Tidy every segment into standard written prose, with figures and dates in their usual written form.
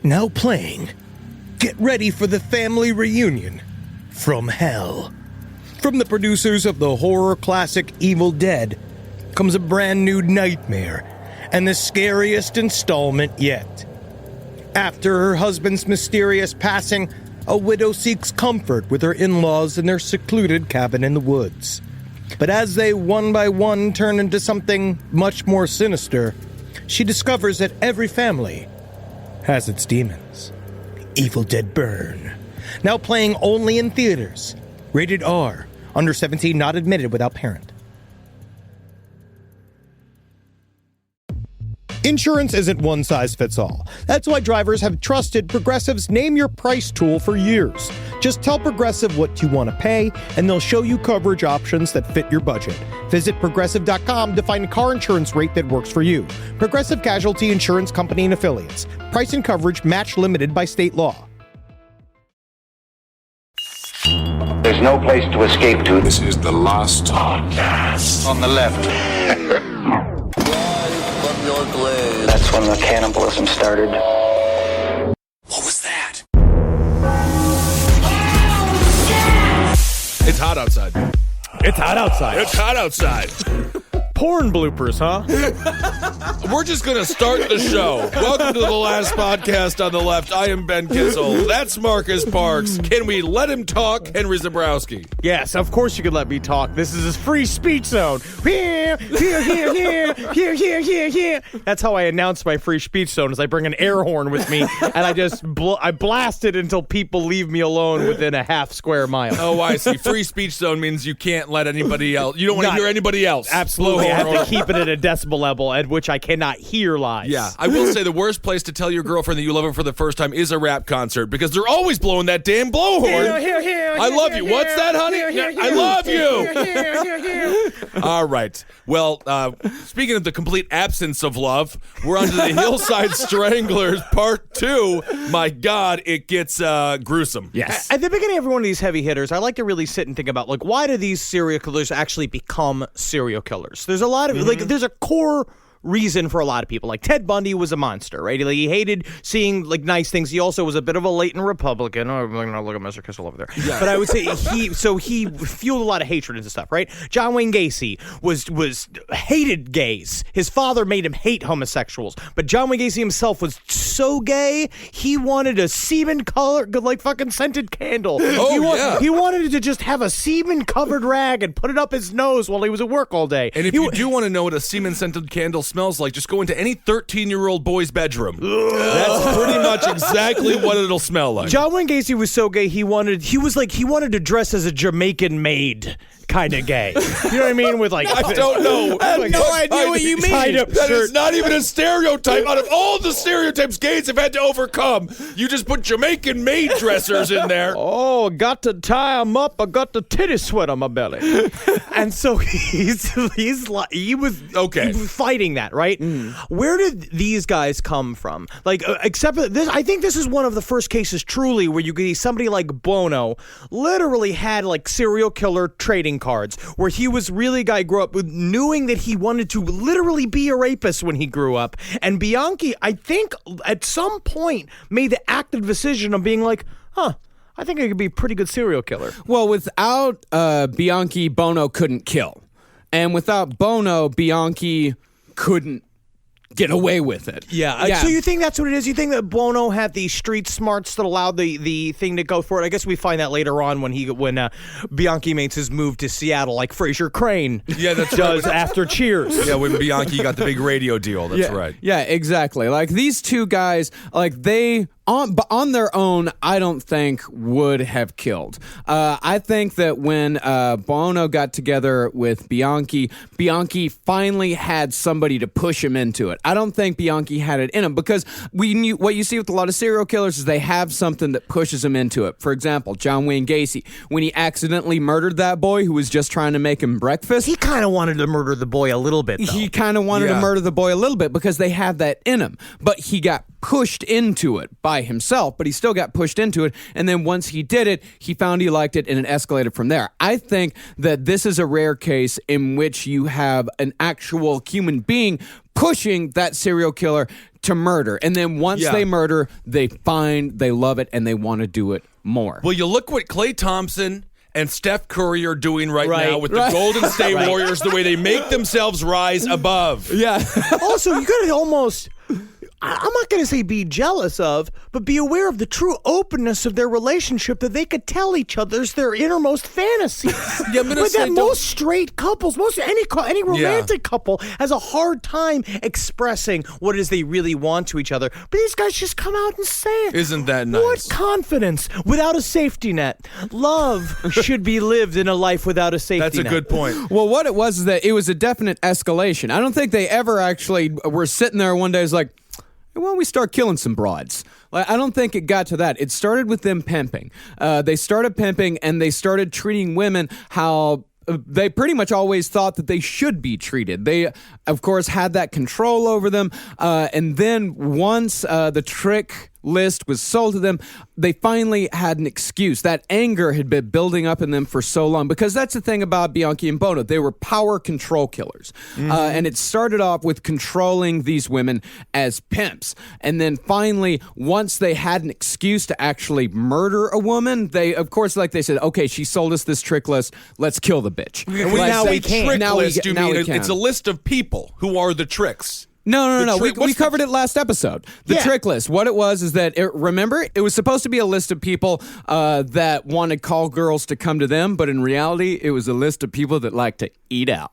Now playing. Get ready for the family reunion from hell. From the producers of the horror classic Evil Dead comes a brand new nightmare and the scariest installment yet. After her husband's mysterious passing, a widow seeks comfort with her in-laws in their secluded cabin in the woods. But as they one by one turn into something much more sinister, she discovers that every family has its demons. Evil Dead Burn. Now playing only in theaters. Rated R. Under 17, not admitted without parent. Insurance isn't one size fits all. That's why drivers have trusted Progressive's Name Your Price tool for years. Just tell Progressive what you want to pay, and they'll show you coverage options that fit your budget. Visit Progressive.com to find a car insurance rate that works for you. Progressive Casualty Insurance Company and Affiliates. Price and coverage match limited by state law. There's no place to escape to. This is the last podcast. On the left. That's when the cannibalism started. What was that? It's hot outside. It's hot outside. It's hot outside. Porn bloopers, huh? We're just going to start the show. Welcome to the last podcast on the left. I am Ben Kissel. That's Marcus Parks. Can we let him talk, Henry Zabrowski? Yes, of course you can let me talk. This is his free speech zone. Here. That's how I announce my free speech zone, is I bring an air horn with me, and I just I blast it until people leave me alone within a half square mile. Oh, I see. Free speech zone means you can't let anybody else. You don't want to hear anybody else. Absolutely. I have to keep it at a decibel level at which I cannot hear lies. Yeah, I will say the worst place to tell your girlfriend that you love her for the first time is a rap concert, because they're always blowing that damn blowhorn. I love you. What's that, honey? I love you. All right. Well, speaking of the complete absence of love, we're on to the Hillside Stranglers Part 2. My God, it gets gruesome. Yes. At the beginning of every one of these heavy hitters, I like to really sit and think about, like, why do these serial killers actually become serial killers? There's a lot of, like, there's a core reason for a lot of people. Like, Ted Bundy was a monster, right? Like, he hated seeing, like, nice things. He also was a bit of a latent Republican. Oh, look at Mr. Kissel over there. Yeah. But I would say he fueled a lot of hatred into stuff, right? John Wayne Gacy was hated gays. His father made him hate homosexuals. But John Wayne Gacy himself was so gay, he wanted a semen-colored, like, fucking scented candle. He wanted to just have a semen-covered rag and put it up his nose while he was at work all day. And if you do want to know what a semen-scented candle smells like, just go into any 13-year-old boy's bedroom. That's pretty much exactly what it'll smell like. John Wayne Gacy was so gay, he wanted to dress as a Jamaican maid kind of gay. You know what I mean? With, like, I don't know. I have no idea what you mean. That is not even a stereotype. Out of all the stereotypes gays have had to overcome, you just put Jamaican maid dressers in there. Oh, got to tie them up. I got the titty sweat on my belly. And so he was fighting that, right? Where did these guys come from? Like, except for this, I think this is one of the first cases truly where you could see somebody like Bono literally had, like, serial killer trading cards, where he was really a guy grew up with knowing that he wanted to literally be a rapist when he grew up. And Bianchi, I think, at some point made the active decision of being like, I think I could be a pretty good serial killer. Well, without Bianchi, Bono couldn't kill. And without Bono, Bianchi couldn't get away with it. Yeah. So you think that's what it is? You think that Bono had the street smarts that allowed the thing to go for it? I guess we find that later on when Bianchi makes his move to Seattle, like Fraser Crane does after Cheers. Yeah, when Bianchi got the big radio deal. That's right. Yeah, exactly. Like, these two guys, like, they on their own, I don't think would have killed. I think that when Bono got together with Bianchi finally had somebody to push him into it. I don't think Bianchi had it in him, because what you see with a lot of serial killers is they have something that pushes them into it. For example, John Wayne Gacy, when he accidentally murdered that boy who was just trying to make him breakfast. He kind of wanted to murder the boy a little bit, though. He kind of wanted to murder the boy a little bit because they have that in him. But he got pushed into it by himself, but he still got pushed into it. And then once he did it, he found he liked it, and it escalated from there. I think that this is a rare case in which you have an actual human being pushing that serial killer to murder. And then once they murder, they love it, and they want to do it more. Well, you look what Klay Thompson and Steph Curry are doing right now with the Golden State Warriors, the way they make themselves rise above. Yeah. Also, you gotta almost, I'm not going to say be jealous of, but be aware of the true openness of their relationship, that they could tell each other's their innermost fantasies. Yeah, I'm gonna say, most straight couples, any romantic couple has a hard time expressing what it is they really want to each other. But these guys just come out and say it. Isn't that nice? What confidence without a safety net. Love should be lived in a life without a safety net. That's a good point. Well, what it was is that it was a definite escalation. I don't think they ever actually were sitting there one day. It's like, why don't we start killing some broads? Like, I don't think it got to that. It started with them pimping. They started pimping, and they started treating women how they pretty much always thought that they should be treated. They, of course, had that control over them. And then once the trick list was sold to them, they finally had an excuse. That anger had been building up in them for so long, because that's the thing about Bianchi and Bono. They were power control killers. And it started off with controlling these women as pimps. And then finally, once they had an excuse to actually murder a woman, they, of course, like they said, okay, she sold us this trick list, let's kill the bitch. Now we can. Trick Now we list, can. you Now mean we can. it's a list of people who are the tricks. No. We what's covered it last episode. The trick list. What it was is that, remember, it was supposed to be a list of people that wanted call girls to come to them, but in reality, it was a list of people that like to eat out.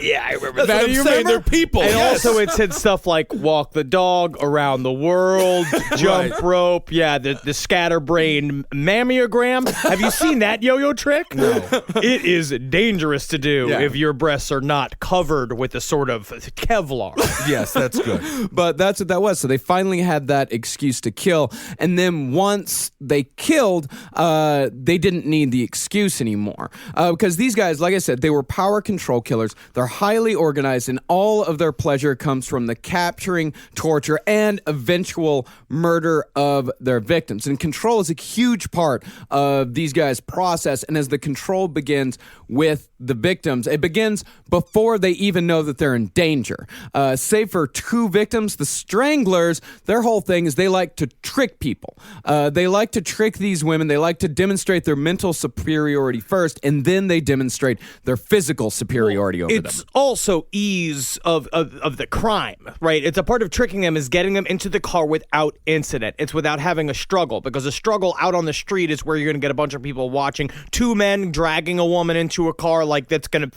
Yeah, I remember That's what I'm saying. They're people. And yes. also it said stuff like walk the dog, around the world, jump rope, the scatterbrain mammogram. Have you seen that yo-yo trick? No. It is dangerous to do if your breasts are not covered with a sort of Kevlar. Yes, that's good. But that's what that was. So they finally had that excuse to kill. And then once they killed, they didn't need the excuse anymore. Because these guys, like I said, they were power control killers. They're highly organized, and all of their pleasure comes from the capturing, torture, and eventual murder of their victims. And control is a huge part of these guys' process. And as the control begins with the victims, it begins before they even know that they're in danger. Save for two victims, the Stranglers, their whole thing is they like to trick people. They like to trick these women. They like to demonstrate their mental superiority first, and then they demonstrate their physical superiority over them. It's also ease of the crime, right? It's a part of tricking them is getting them into the car without incident. It's without having a struggle, because a struggle out on the street is where you're going to get a bunch of people watching. Two men dragging a woman into a car, like that's going to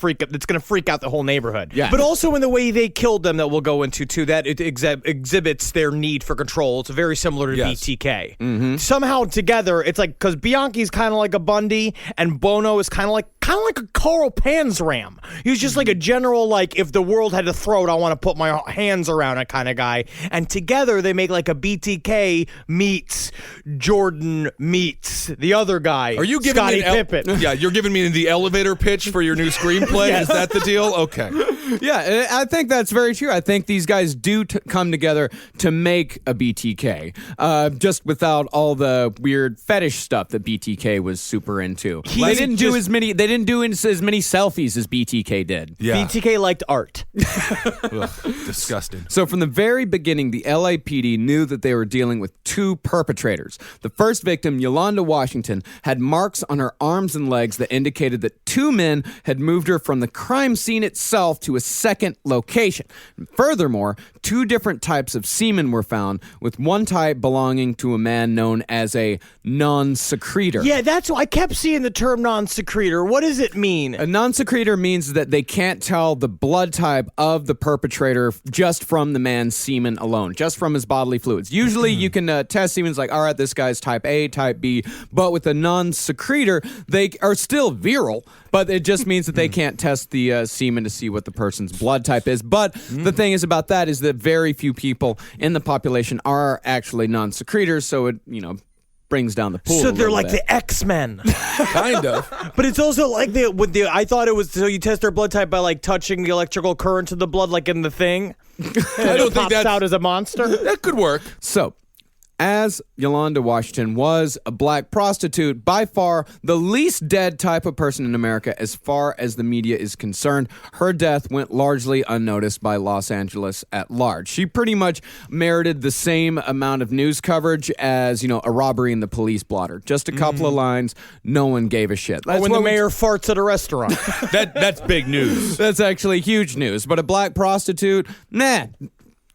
freak out the whole neighborhood. Yeah. But also in the way they killed them, that we'll go into too, that it exhibits their need for control. It's very similar to BTK. Mm-hmm. Somehow together, it's like, because Bianchi's kind of like a Bundy, and Bono is kind of like a Carl Panzram. He was just like a general, like, if the world had a throat, I want to put my hands around it kind of guy. And together they make like a BTK meets Jordan meets the other guy. Are you giving Scottie me Pippen? Yeah, you're giving me the elevator pitch for your new screenplay? Yes. Is that the deal? Okay. Yeah, I think that's very true. I think these guys do come together to make a BTK, just without all the weird fetish stuff that BTK was super into. They didn't do as many selfies as BTK did. Yeah. BTK liked art. Ugh, disgusting. So from the very beginning, the LAPD knew that they were dealing with two perpetrators. The first victim, Yolanda Washington, had marks on her arms and legs that indicated that two men had moved her from the crime scene itself to a second location. Furthermore, two different types of semen were found, with one type belonging to a man known as a non-secretor. Yeah, that's why I kept seeing the term non-secretor. What does it mean? A non-secretor means that they can't tell the blood type of the perpetrator just from the man's semen alone, just from his bodily fluids. Usually you can test semen, like, all right, this guy's type A, type B, but with a non-secretor, they are still virile, but it just means that they can't test the semen to see what the person's blood type is. But the thing is about that is that very few people in the population are actually non-secretors, so it, brings down the pool. So they're like the X-Men. Kind of. But it's also like I thought it was, so you test their blood type by like touching the electrical current to the blood, like in The Thing. I don't think pops that's out as a monster. That could work. So, As Yolanda Washington was a black prostitute, by far the least dead type of person in America as far as the media is concerned, her death went largely unnoticed by Los Angeles at large. She pretty much merited the same amount of news coverage as, a robbery in the police blotter. Just a couple of lines, no one gave a shit. That's when the mayor farts at a restaurant. That's big news. That's actually huge news. But a black prostitute, they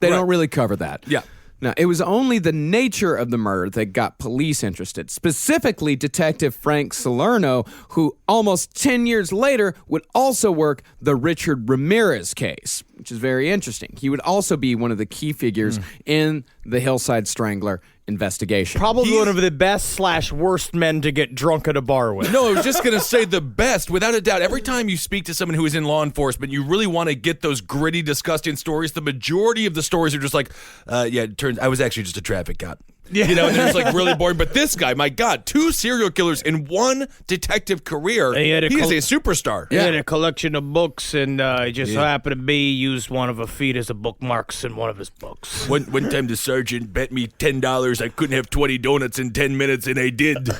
don't really cover that. Yeah. Now, it was only the nature of the murder that got police interested, specifically Detective Frank Salerno, who almost 10 years later would also work the Richard Ramirez case, which is very interesting. He would also be one of the key figures in the Hillside Strangler investigation. Probably one of the best/worst men to get drunk at a bar with. No, I was just going to say the best, without a doubt. Every time you speak to someone who is in law enforcement, you really want to get those gritty, disgusting stories. The majority of the stories are just like, it turns I was actually just a traffic cop. Yeah. And they're just like really boring. But this guy, my God, 2 serial killers in one detective career. He is a superstar. He had a collection of books, and he just happened to be used one of her feet as a bookmarks in one of his books. One time the sergeant bet me $10 I couldn't have 20 donuts in 10 minutes, and I did.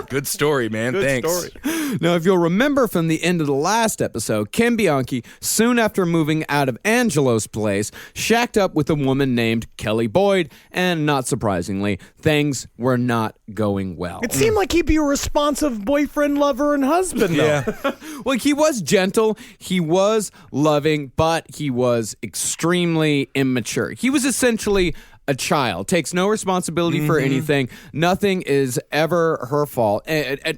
Good story, man. Thanks. Story. Now, if you'll remember from the end of the last episode, Kim Bianchi, soon after moving out of Angelo's place, shacked up with a woman named Kelly Boyd, and not surprisingly, things were not going well. It seemed like he'd be a responsive boyfriend, lover, and husband, though. Yeah. Well, he was gentle, he was loving, but he was extremely immature. He was essentially a child, takes no responsibility for anything. Nothing is ever her fault.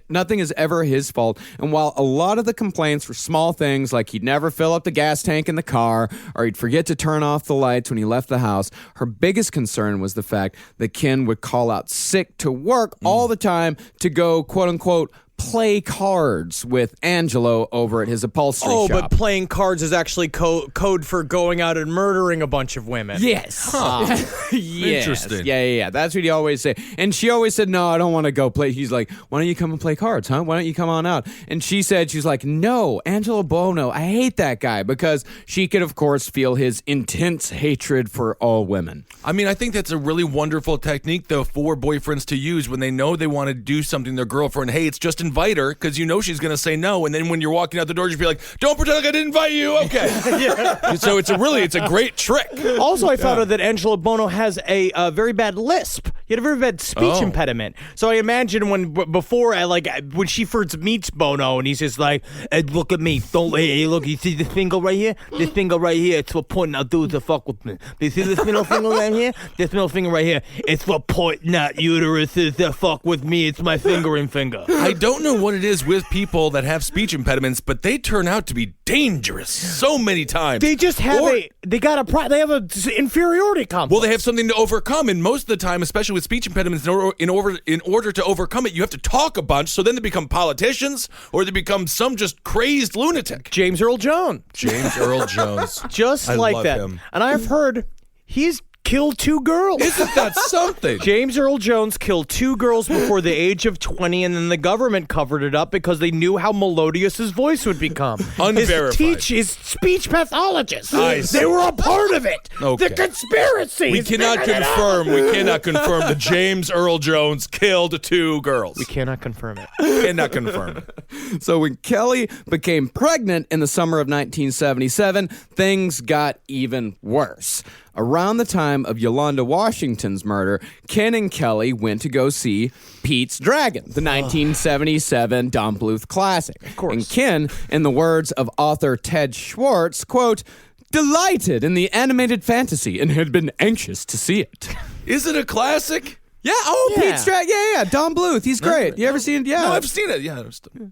Nothing is ever his fault. And while a lot of the complaints were small things, like he'd never fill up the gas tank in the car, or he'd forget to turn off the lights when he left the house, her biggest concern was the fact that Ken would call out sick to work all the time to go, quote unquote, play cards with Angelo over at his upholstery shop. But playing cards is actually code for going out and murdering a bunch of women. Yes. Yes. Interesting. Yeah. That's what he always say. And she always said, no, I don't want to go play. He's like, why don't you come and play cards, huh? Why don't you come on out? And she's like, no, Angelo Bono, I hate that guy, because she could, of course, feel his intense hatred for all women. I mean, I think that's a really wonderful technique, though, for boyfriends to use when they know they want to do something their girlfriend hates. Just invite her, because she's going to say no, and then when you're walking out the door, you be like, don't pretend like I didn't invite you. Okay. So it's a great trick. Also, I found out that Angelo Bono has a very bad lisp. He had a very bad speech impediment. So I imagine when she first meets Bono, and he's just like, hey, look at me. Hey, look, you see this finger right here? This finger right here, it's for pointing out dudes to fuck with me. You see this middle finger right here? This middle finger right here, it's for pointing out uteruses to fuck with me. It's my fingering finger. I don't know what it is with people that have speech impediments, but they turn out to be dangerous so many times. They just have they have an inferiority complex. Well, they have something to overcome, and most of the time, especially with speech impediments, in order to overcome it, you have to talk a bunch, so then they become politicians, or they become some just crazed lunatic. James Earl Jones. Just I like love that. him. And I've heard he's killed 2 girls. Isn't that something? James Earl Jones killed 2 girls before the age of 20, and then the government covered it up because they knew how melodious his voice would become. Unverified. His speech pathologists. Nice. They were a part of it. Okay. The conspiracy. We cannot confirm that James Earl Jones killed 2 girls. We cannot confirm it. Cannot confirm it. So when Kelly became pregnant in the summer of 1977, things got even worse. Around the time of Yolanda Washington's murder, Ken and Kelly went to go see Pete's Dragon, the 1977 Don Bluth classic. Of course. And Ken, in the words of author Ted Schwartz, quote, delighted in the animated fantasy and had been anxious to see it. Is it a classic? Yeah, Pete's Dragon, yeah, Don Bluth, he's great. You ever seen it? Yeah. No, I've seen it, yeah.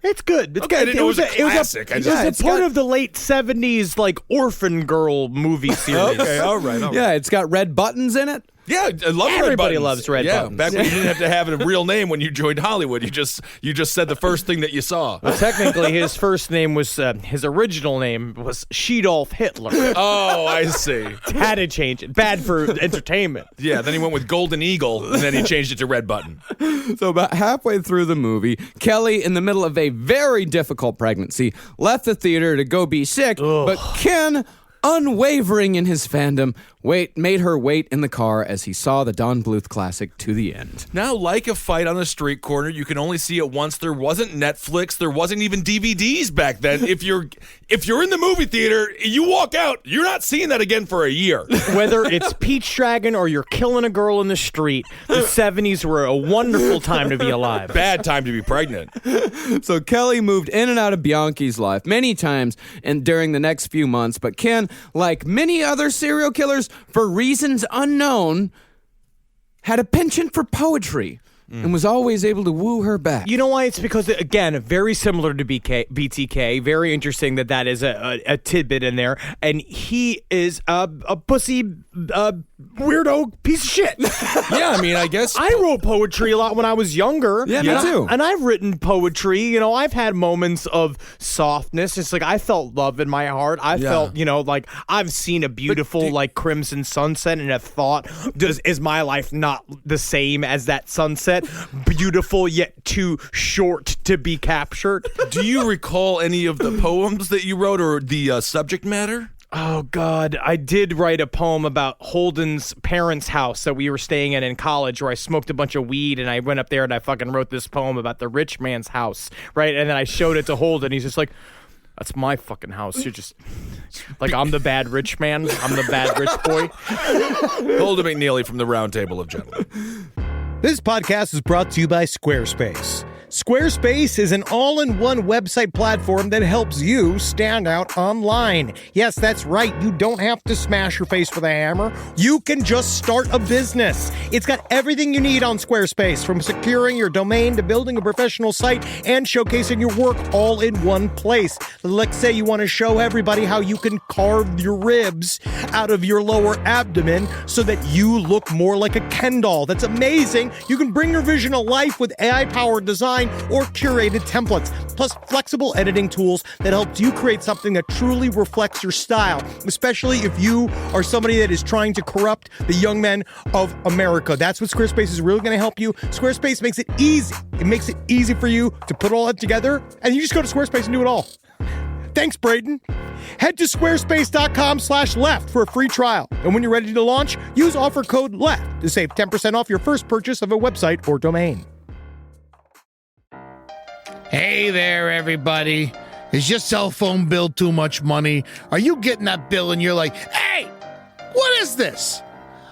It's good. I didn't know it was a classic. It was part of the late 70s, orphan girl movie series. Okay, all right. Yeah, it's got red buttons in it. Yeah, I love red Everybody buttons. loves red buttons. Back when you didn't have to have a real name when you joined Hollywood. You just said the first thing that you saw. Well, technically, his first name was, his original name was Sheadolf Hitler. Oh, I see. Had to change it. Bad for entertainment. Yeah, then he went with Golden Eagle, and then he changed it to Red Button. So about halfway through the movie, Kelly, in the middle of a very difficult pregnancy, left the theater to go be sick, but Ken, unwavering in his fandom, made her wait in the car as he saw the Don Bluth classic to the end. Now, like a fight on a street corner, you can only see it once. There wasn't Netflix. There wasn't even DVDs back then. If you're in the movie theater, you walk out, you're not seeing that again for a year. Whether it's Peach Dragon or you're killing a girl in the street, the 70s were a wonderful time to be alive. Bad time to be pregnant. So Kelly moved in and out of Bianchi's life many times and during the next few months, but Ken, like many other serial killers, for reasons unknown, had a penchant for poetry and was always able to woo her back. You know why? It's because, again, very similar to BTK. Very interesting that is a tidbit in there. And he is a pussy weirdo piece of shit. Yeah, I mean, I guess I wrote poetry a lot when I was younger. Yeah, me too. And I've written poetry. You know, I've had moments of softness. It's like I felt love in my heart. I felt, like I've seen a beautiful crimson sunset and have thought, is my life not the same as that sunset? Beautiful yet too short to be captured. Do you recall any of the poems that you wrote or the subject matter? Oh, God. I did write a poem about Holden's parents' house that we were staying in college where I smoked a bunch of weed and I went up there and I fucking wrote this poem about the rich man's house, right? And then I showed it to Holden. He's just like, that's my fucking house. You're just like, I'm the bad rich man. I'm the bad rich boy. Holden McNeely from the Round Table of Gentlemen. This podcast is brought to you by Squarespace. Squarespace is an all-in-one website platform that helps you stand out online. Yes, that's right. You don't have to smash your face with a hammer. You can just start a business. It's got everything you need on Squarespace, from securing your domain to building a professional site and showcasing your work all in one place. Let's say you want to show everybody how you can carve your ribs out of your lower abdomen so that you look more like a Ken doll. That's amazing. You can bring your vision to life with AI-powered design or curated templates, plus flexible editing tools that helps you create something that truly reflects your style, especially if you are somebody that is trying to corrupt the young men of America. That's what Squarespace is really going to help you. Squarespace makes it easy. It makes it easy for you to put all that together, and you just go to Squarespace and do it all. Thanks, Braden. Head to squarespace.com/left for a free trial. And when you're ready to launch, use offer code LEFT to save 10% off your first purchase of a website or domain. Hey there, everybody. Is your cell phone bill too much money? Are you getting that bill and you're like, hey, what is this?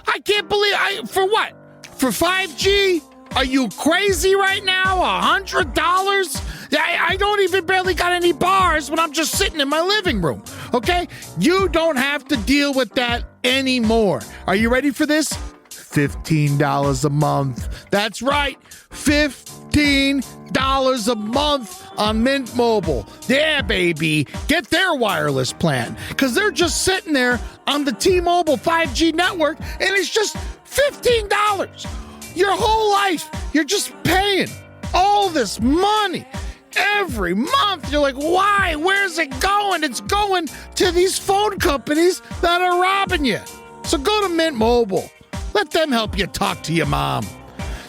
I can't believe for what? For 5G? Are you crazy right now? $100? I don't even barely got any bars when I'm just sitting in my living room, okay? You don't have to deal with that anymore. Are you ready for this? $15 a month. That's right, $15 a month on Mint Mobile. Yeah, baby. Get their wireless plan, because they're just sitting there on the T-Mobile 5G network, and it's just $15. Your whole life, you're just paying all this money every month. You're like, why? Where's it going? It's going to these phone companies that are robbing you. So go to Mint Mobile. Let them help you talk to your mom.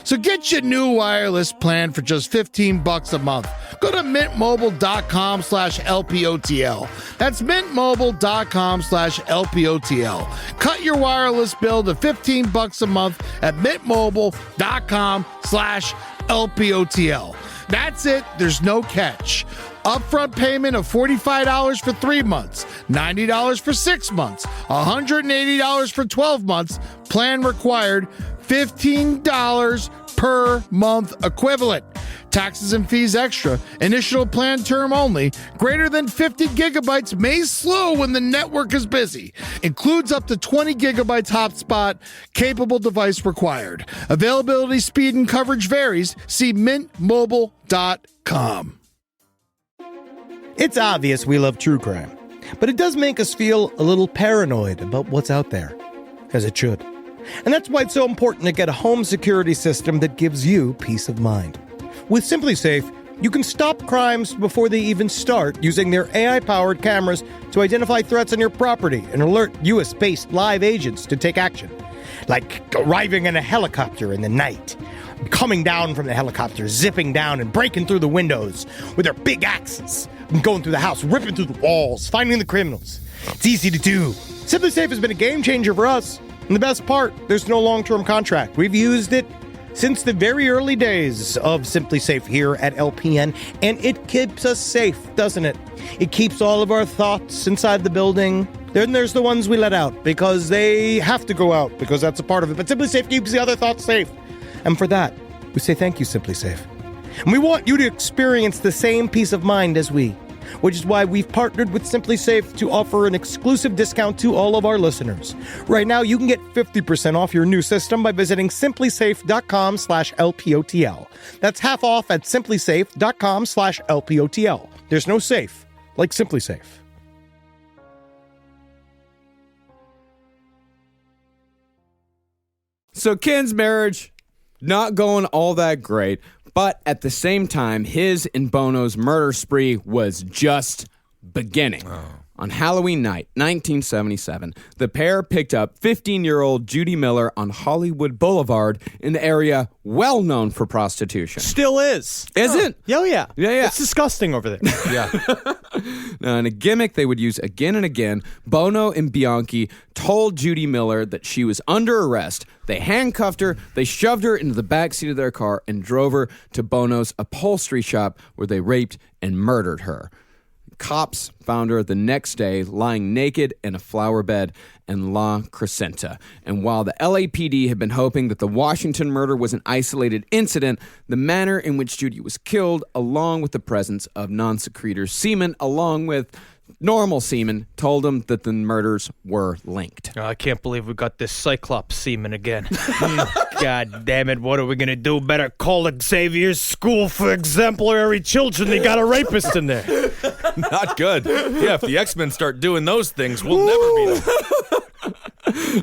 So get your new wireless plan for just $15 a month. Go to mintmobile.com/LPOTL. That's mintmobile.com/LPOTL. Cut your wireless bill to $15 a month at mintmobile.com/LPOTL. That's it. There's no catch. Upfront payment of $45 for 3 months, $90 for 6 months, $180 for 12 months. Plan required, $15 per month equivalent. Taxes and fees extra. Initial plan term only. Greater than 50 gigabytes may slow when the network is busy. Includes up to 20 gigabytes hotspot. Capable device required. Availability, speed, and coverage varies. See mintmobile.com. It's obvious we love true crime, but it does make us feel a little paranoid about what's out there, as it should. And that's why it's so important to get a home security system that gives you peace of mind. With Simply Safe, you can stop crimes before they even start using their AI-powered cameras to identify threats on your property and alert US-based live agents to take action. like arriving in a helicopter in the night, coming down from the helicopter, zipping down and breaking through the windows with their big axes, and going through the house, ripping through the walls, finding the criminals. It's easy to do. Simply Safe has been a game changer for us. And the best part, there's no long-term contract. We've used it since the very early days of Simply Safe here at LPN, and it keeps us safe, doesn't it? It keeps all of our thoughts inside the building. Then there's the ones we let out because they have to go out because that's a part of it. But Simply Safe keeps the other thoughts safe. And for that, we say thank you, Simply Safe. And we want you to experience the same peace of mind as we, which is why we've partnered with Simply Safe to offer an exclusive discount to all of our listeners. Right now, you can get 50% off your new system by visiting simplysafe.com/LPOTL. That's half off at simplysafe.com/LPOTL. There's no safe like Simply Safe. So Ken's marriage, not going all that great, but at the same time, his and Bono's murder spree was just beginning. On Halloween night, 1977, the pair picked up 15-year-old Judy Miller on Hollywood Boulevard, an area well known for prostitution. Still is. Is it? Oh, yeah. Yeah. It's disgusting over there. Yeah. Now, in a gimmick they would use again and again, Bono and Bianchi told Judy Miller that she was under arrest. They handcuffed her, they shoved her into the backseat of their car, and drove her to Bono's upholstery shop where they raped and murdered her. Cops found her the next day lying naked in a flower bed in La Crescenta. And while the LAPD had been hoping that the Washington murder was an isolated incident, the manner in which Judy was killed, along with the presence of non-secretor semen, along with normal semen, told them that the murders were linked. I can't believe we got this Cyclops semen again. God damn it, what are we going to do? Better call Xavier's School for Exemplary Children. They got a rapist in there. Not good. Yeah, if the X-Men start doing those things, we'll never beat them.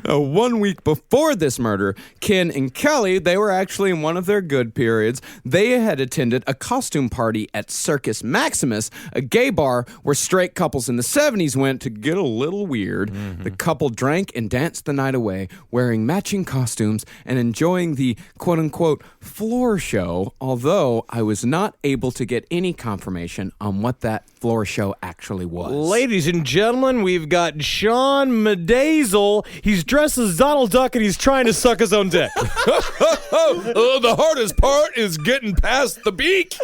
1 week before this murder, Ken and Kelly, they were actually in one of their good periods. They had attended a costume party at Circus Maximus, a gay bar where straight couples in the 70s went to get a little weird. The couple drank and danced the night away, wearing matching costumes and enjoying the quote-unquote floor show, although I was not able to get any confirmation on what that floor show actually was. Ladies and gentlemen, we've got Sean Medazel. He's dressed as Donald Duck and he's trying to suck his own dick. The hardest part is getting past the beak.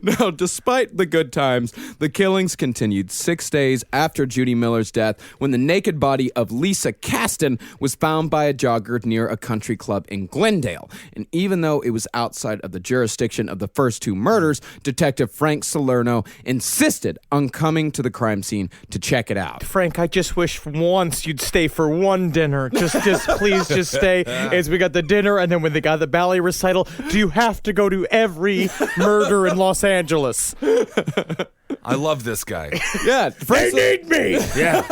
Now, despite the good times, the killings continued 6 days after Judy Miller's death when the naked body of Lisa Caston was found by a jogger near a country club in Glendale. And even though it was outside of the jurisdiction of the first two murders, Detective Frank Salerno insisted on coming to the crime scene to check it out. Frank, I just wish for once you'd stay for one dinner. Just please, just stay. As we got the dinner, and then when they got the ballet recital, do you have to go to every murder in Los Angeles? I love this guy. Yeah, They need me. Yeah.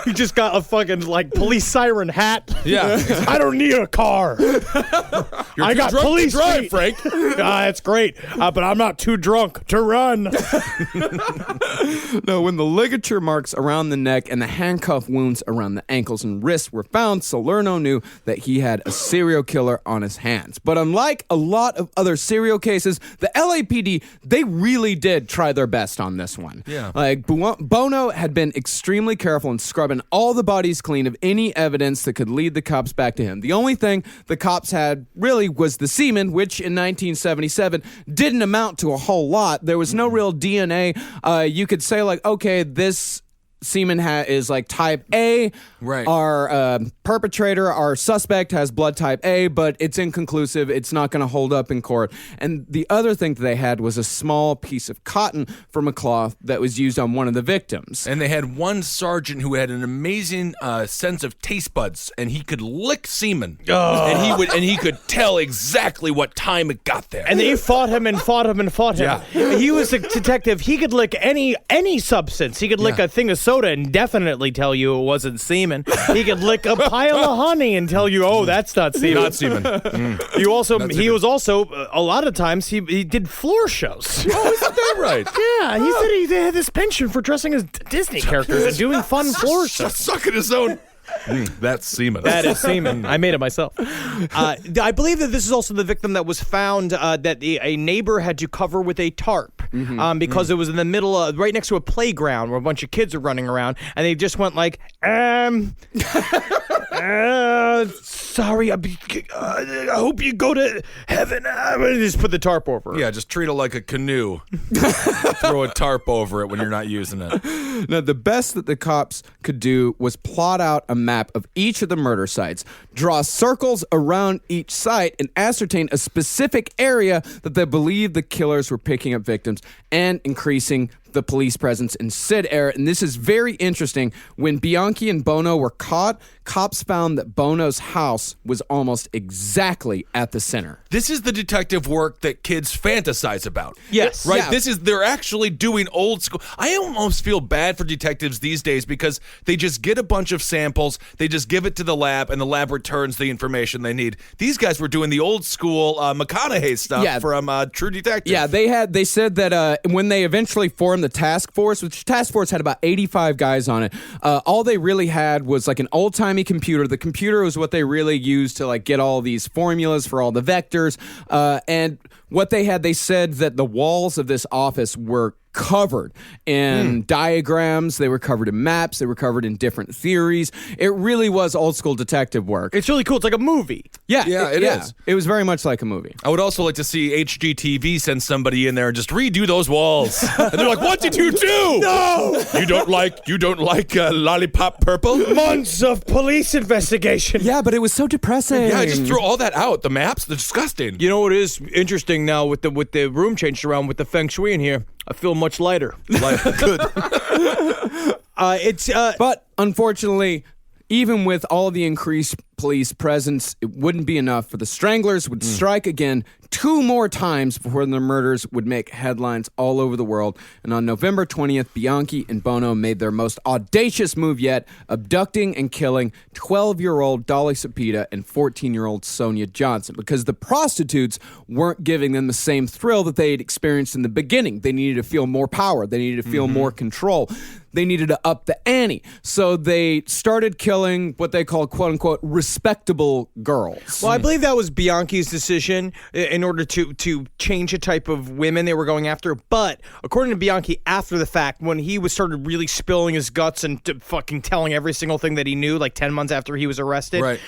He just got a fucking police siren hat. Yeah. I don't need a car. I got drunk police to drive, feet. Frank. That's great, but I'm not too drunk to run. No, when the ligature marks around the neck and the handcuff wounds around the ankles and wrists were found, Salerno knew that he had a serial killer on his hands. But unlike a lot of other serial cases, the LAPD, they really did try their best on this one. Yeah. Like, Bono had been extremely careful in scrubbing all the bodies clean of any evidence that could lead the cops back to him. The only thing the cops had really was the semen, which in 1977 didn't amount to a whole lot. There was no real DNA. You could say, like, okay, this semen is like type A. Right. Our perpetrator, our suspect has blood type A, but it's inconclusive. It's not going to hold up in court. And the other thing that they had was a small piece of cotton from a cloth that was used on one of the victims. And they had one sergeant who had an amazing sense of taste buds, and he could lick semen, and he could tell exactly what time it got there. And they fought him and fought him and fought him. Yeah. He was a detective. He could lick any substance. He could lick a thing of soda and definitely tell you it wasn't semen. He could lick a pile of honey and tell you, oh, that's not semen. Not semen. He was also a lot of times he did floor shows. Oh, isn't that right? Yeah, he said he had this penchant for dressing as Disney characters and doing fun floor shows. Sucking his own That's semen. That is semen. I made it myself. I believe that this is also the victim that was found that a neighbor had to cover with a tarp because it was in the middle of, right next to a playground where a bunch of kids are running around, and they just went like, sorry, I hope you go to heaven. Just put the tarp over it. Yeah, just treat it like a canoe. Throw a tarp over it when you're not using it. Now, the best that the cops could do was plot out a map of each of the murder sites, draw circles around each site, and ascertain a specific area that they believed the killers were picking up victims and increasing the police presence in said area. And this is very interesting. When Bianchi and Bono were caught, cops found that Bono's house was almost exactly at the center. This is the detective work that kids fantasize about. Yes. Right? Yeah. They're actually doing old school. I almost feel bad for detectives these days because they just get a bunch of samples, they just give it to the lab, and the lab returns the information they need. These guys were doing the old school McConaughey stuff from True Detective. Yeah, they said that when they eventually formed the task force, which task force had about 85 guys on it, all they really had was like an old-timey computer. The computer was what they really used to like get all these formulas for all the vectors, and what they said that the walls of this office were covered in diagrams, they were covered in maps, they were covered in different theories. It really was old school detective work. It's really cool. It's like a movie. Yeah, it is. It was very much like a movie. I would also like to see HGTV send somebody in there and just redo those walls. And they're like, "What did you do? No! You don't like Lollipop Purple?" Months of police investigation. Yeah, but it was so depressing. Yeah, just throw all that out. The maps, they're disgusting. You know what is interesting now with the room changed around with the feng shui in here? I feel much lighter. Good. But unfortunately, even with all the increased police presence, it wouldn't be enough, for the Stranglers would strike again 2 more times before the murders would make headlines all over the world. And on November 20th, Bianchi and Bono made their most audacious move yet, abducting and killing 12-year-old Dolly Cepeda and 14-year-old Sonia Johnson, because the prostitutes weren't giving them the same thrill that they had experienced in the beginning. They needed to feel more power. They needed to feel more control. They needed to up the ante. So they started killing what they call, quote-unquote, respectable girls. Well, I believe that was Bianchi's decision in order to change the type of women they were going after. But according to Bianchi, after the fact, when he started really spilling his guts and fucking telling every single thing that he knew, like 10 months after he was arrested,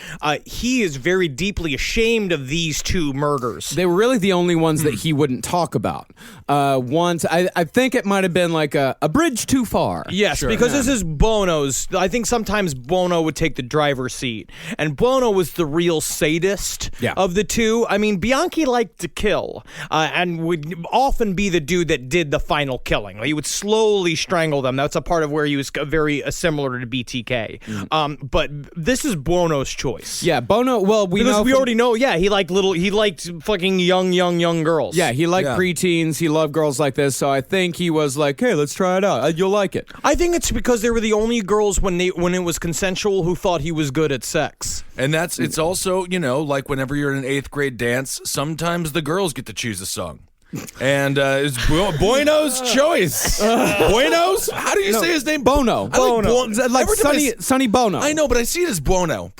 he is very deeply ashamed of these 2 murders. They were really the only ones that he wouldn't talk about. Once, I think it might have been like a bridge too far. Yes, because this is Bono's. I think sometimes Bono would take the driver's seat. And Bono was the real sadist of the 2. I mean, Bianchi liked to kill and would often be the dude that did the final killing. He would slowly strangle them. That's a part of where he was very similar to BTK. But this is Bono's choice. Yeah, Bono, well, we already know, he liked fucking young girls. Yeah, he liked preteens. He loved girls like this. So I think he was like, hey, let's try it out. You'll like it. I think it's because they were the only girls when it was consensual who thought he was good at sex. And it's also, like whenever you're in an 8th grade dance, sometimes the girls get to choose a song. And it's Bono's choice. Buenos? How do you say his name? Bono. Like Sonny Bono. I know, but I see it as Bueno.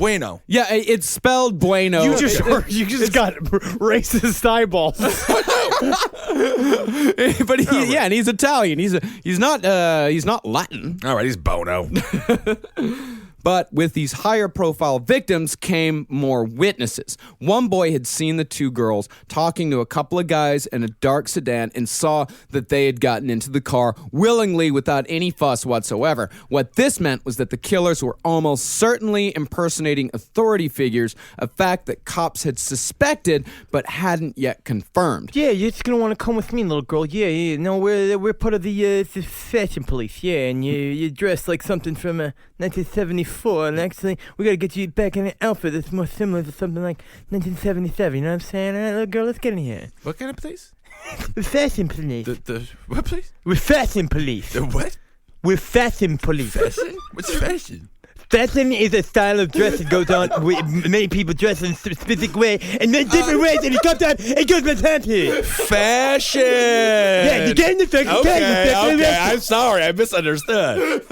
Yeah, it's spelled Bueno. You just got racist eyeballs. But and he's Italian. He's not Latin. All right, he's Bono. But with these higher profile victims came more witnesses. One boy had seen the 2 girls talking to a couple of guys in a dark sedan and saw that they had gotten into the car willingly without any fuss whatsoever. What this meant was that the killers were almost certainly impersonating authority figures, a fact that cops had suspected but hadn't yet confirmed. Yeah, you're just going to want to come with me, little girl. Yeah. No, we're part of the fashion police. Yeah, and you're dressed like something from 1974. And actually, we got to get you back in an outfit that's more similar to something like 1977. You know what I'm saying? All right, little girl, let's get in here. What kind of police? We're fashion police. The what police? We're fashion police. The what? We're fashion police. Fashion? What's fashion? Fashion is a style of dress that goes on. Many people dress in a specific way, and then different ways, and it comes down, it goes with happy. Fashion! Yeah, you get in the fashion. Okay, I'm sorry, I misunderstood.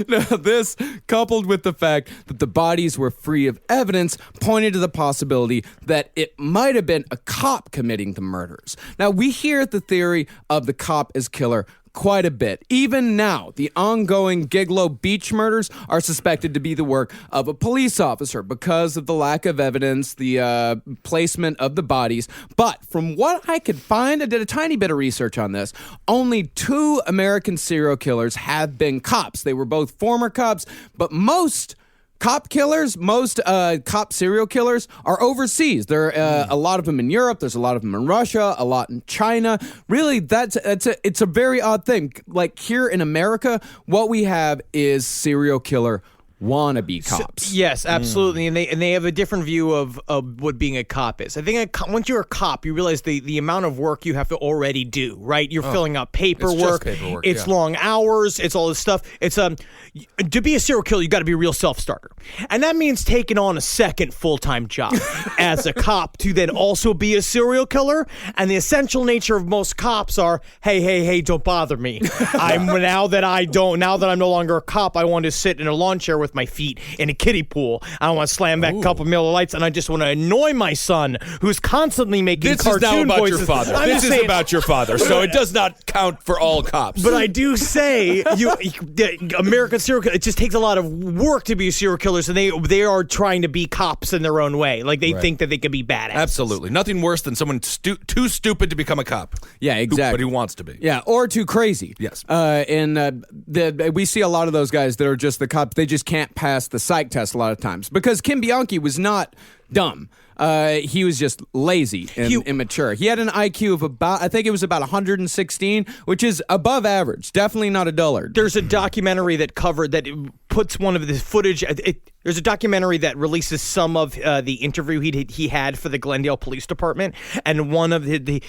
Now, this, coupled with the fact that the bodies were free of evidence, pointed to the possibility that it might have been a cop committing the murders. Now, we hear the theory of the cop as killer quite a bit. Even now, the ongoing Gigolo Beach murders are suspected to be the work of a police officer because of the lack of evidence, the placement of the bodies. But from what I could find, I did a tiny bit of research on this, only 2 American serial killers have been cops. They were both former cops, but most cop serial killers are overseas. There are a lot of them in Europe. There's a lot of them in Russia, a lot in China. Really, it's a very odd thing. Like here in America, what we have is serial killer wannabe cops. Yes, absolutely, and they have a different view of what being a cop is. I think once you're a cop, you realize the amount of work you have to already do. Right, you're filling out paperwork. It's long hours. It's all this stuff. It's to be a serial killer, you got to be a real self-starter, and that means taking on a second full-time job as a cop to then also be a serial killer. And the essential nature of most cops are, hey, don't bother me. Now that I'm no longer a cop, I want to sit in a lawn chair with my feet in a kiddie pool. I don't want to slam back a couple Miller Lights, and I just want to annoy my son, who's constantly making cartoon voices. This is now about voices. your father. This is about your father, so it does not count for all cops. But I do say, American serial killer, it just takes a lot of work to be a serial killer, so they are trying to be cops in their own way. Like, they think that they could be badass. Absolutely. Nothing worse than someone too stupid to become a cop. Yeah, exactly. But who wants to be. Yeah, or too crazy. Yes. We see a lot of those guys that are just the cops. They just can't pass the psych test a lot of times because Kim Bianchi was not dumb. He was just lazy and immature. He had an IQ of about 116, which is above average. Definitely not a dullard. There's a documentary that puts one of the footage. There's a documentary that releases some of the interview he had for the Glendale Police Department, and one of the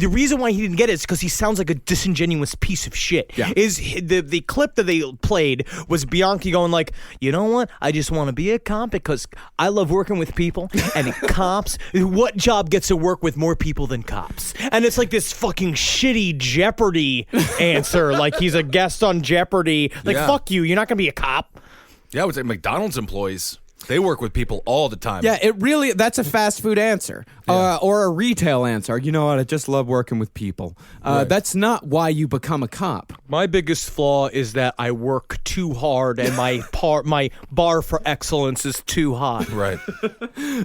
reason why he didn't get it is because he sounds like a disingenuous piece of shit. Yeah. Is the clip that they played was Bianchi going like, you know what? I just want to be a cop because I love working with people, and cops. What job gets to work with more people than cops? And it's like this fucking shitty Jeopardy answer, like he's a guest on Jeopardy. Like fuck you, you're not gonna be a cop. Yeah, I would say McDonald's employees, they work with people all the time. Yeah, that's a fast food answer or a retail answer. You know what? I just love working with people. That's not why you become a cop. My biggest flaw is that I work too hard and my bar for excellence is too high. Right.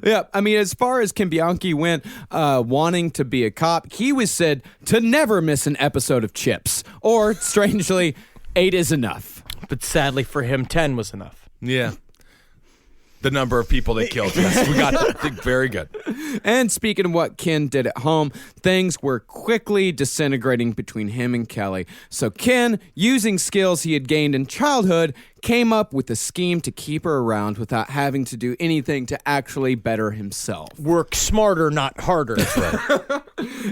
Yeah, I mean, as far as Kim Bianchi went, wanting to be a cop, he was said to never miss an episode of Chips. Or, strangely, 8 is enough. But sadly for him, 10 was enough. Yeah. The number of people they killed. Yes, we got it. Very good. And speaking of what Ken did at home, things were quickly disintegrating between him and Kelly. So Ken, using skills he had gained in childhood, came up with a scheme to keep her around without having to do anything to actually better himself. Work smarter, not harder. That's right.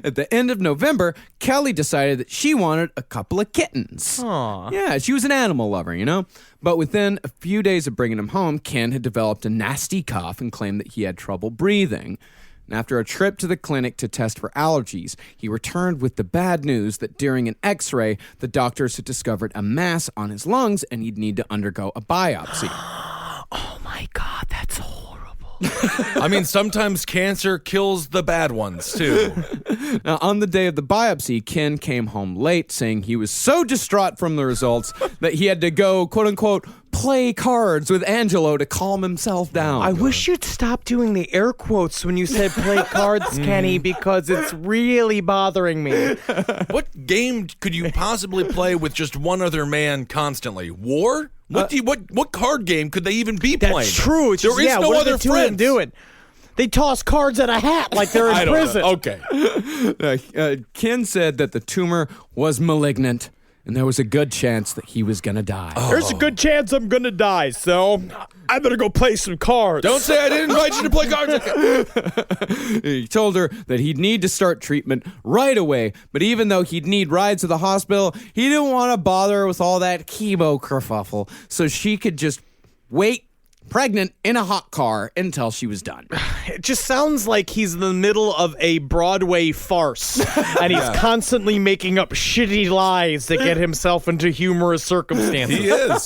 At the end of November, Kelly decided that she wanted a couple of kittens. Aww. Yeah, she was an animal lover, you know? But within a few days of bringing him home, Ken had developed a nasty cough and claimed that he had trouble breathing. And after a trip to the clinic to test for allergies, he returned with the bad news that during an x-ray, the doctors had discovered a mass on his lungs and he'd need to undergo a biopsy. Oh my God, that's horrible. I mean, sometimes cancer kills the bad ones, too. Now, on the day of the biopsy, Ken came home late, saying he was so distraught from the results that he had to go, quote-unquote, play cards with Angelo to calm himself down. I wish you'd stop doing the air quotes when you said play cards, Kenny, because it's really bothering me. What game could you possibly play with just one other man constantly? War? What card game could they even be playing? That's true. There is no other friends doing. They toss cards at a hat like they're in prison. Okay. Ken said that the tumor was malignant, and there was a good chance that he was going to die. There's a good chance I'm going to die, so I better go play some cards. Don't say I didn't invite you to play cards. He told her that he'd need to start treatment right away, but even though he'd need rides to the hospital, he didn't want to bother with all that chemo kerfuffle, so she could just wait pregnant in a hot car until she was done. It just sounds like he's in the middle of a Broadway farce, and he's constantly making up shitty lies to get himself into humorous circumstances.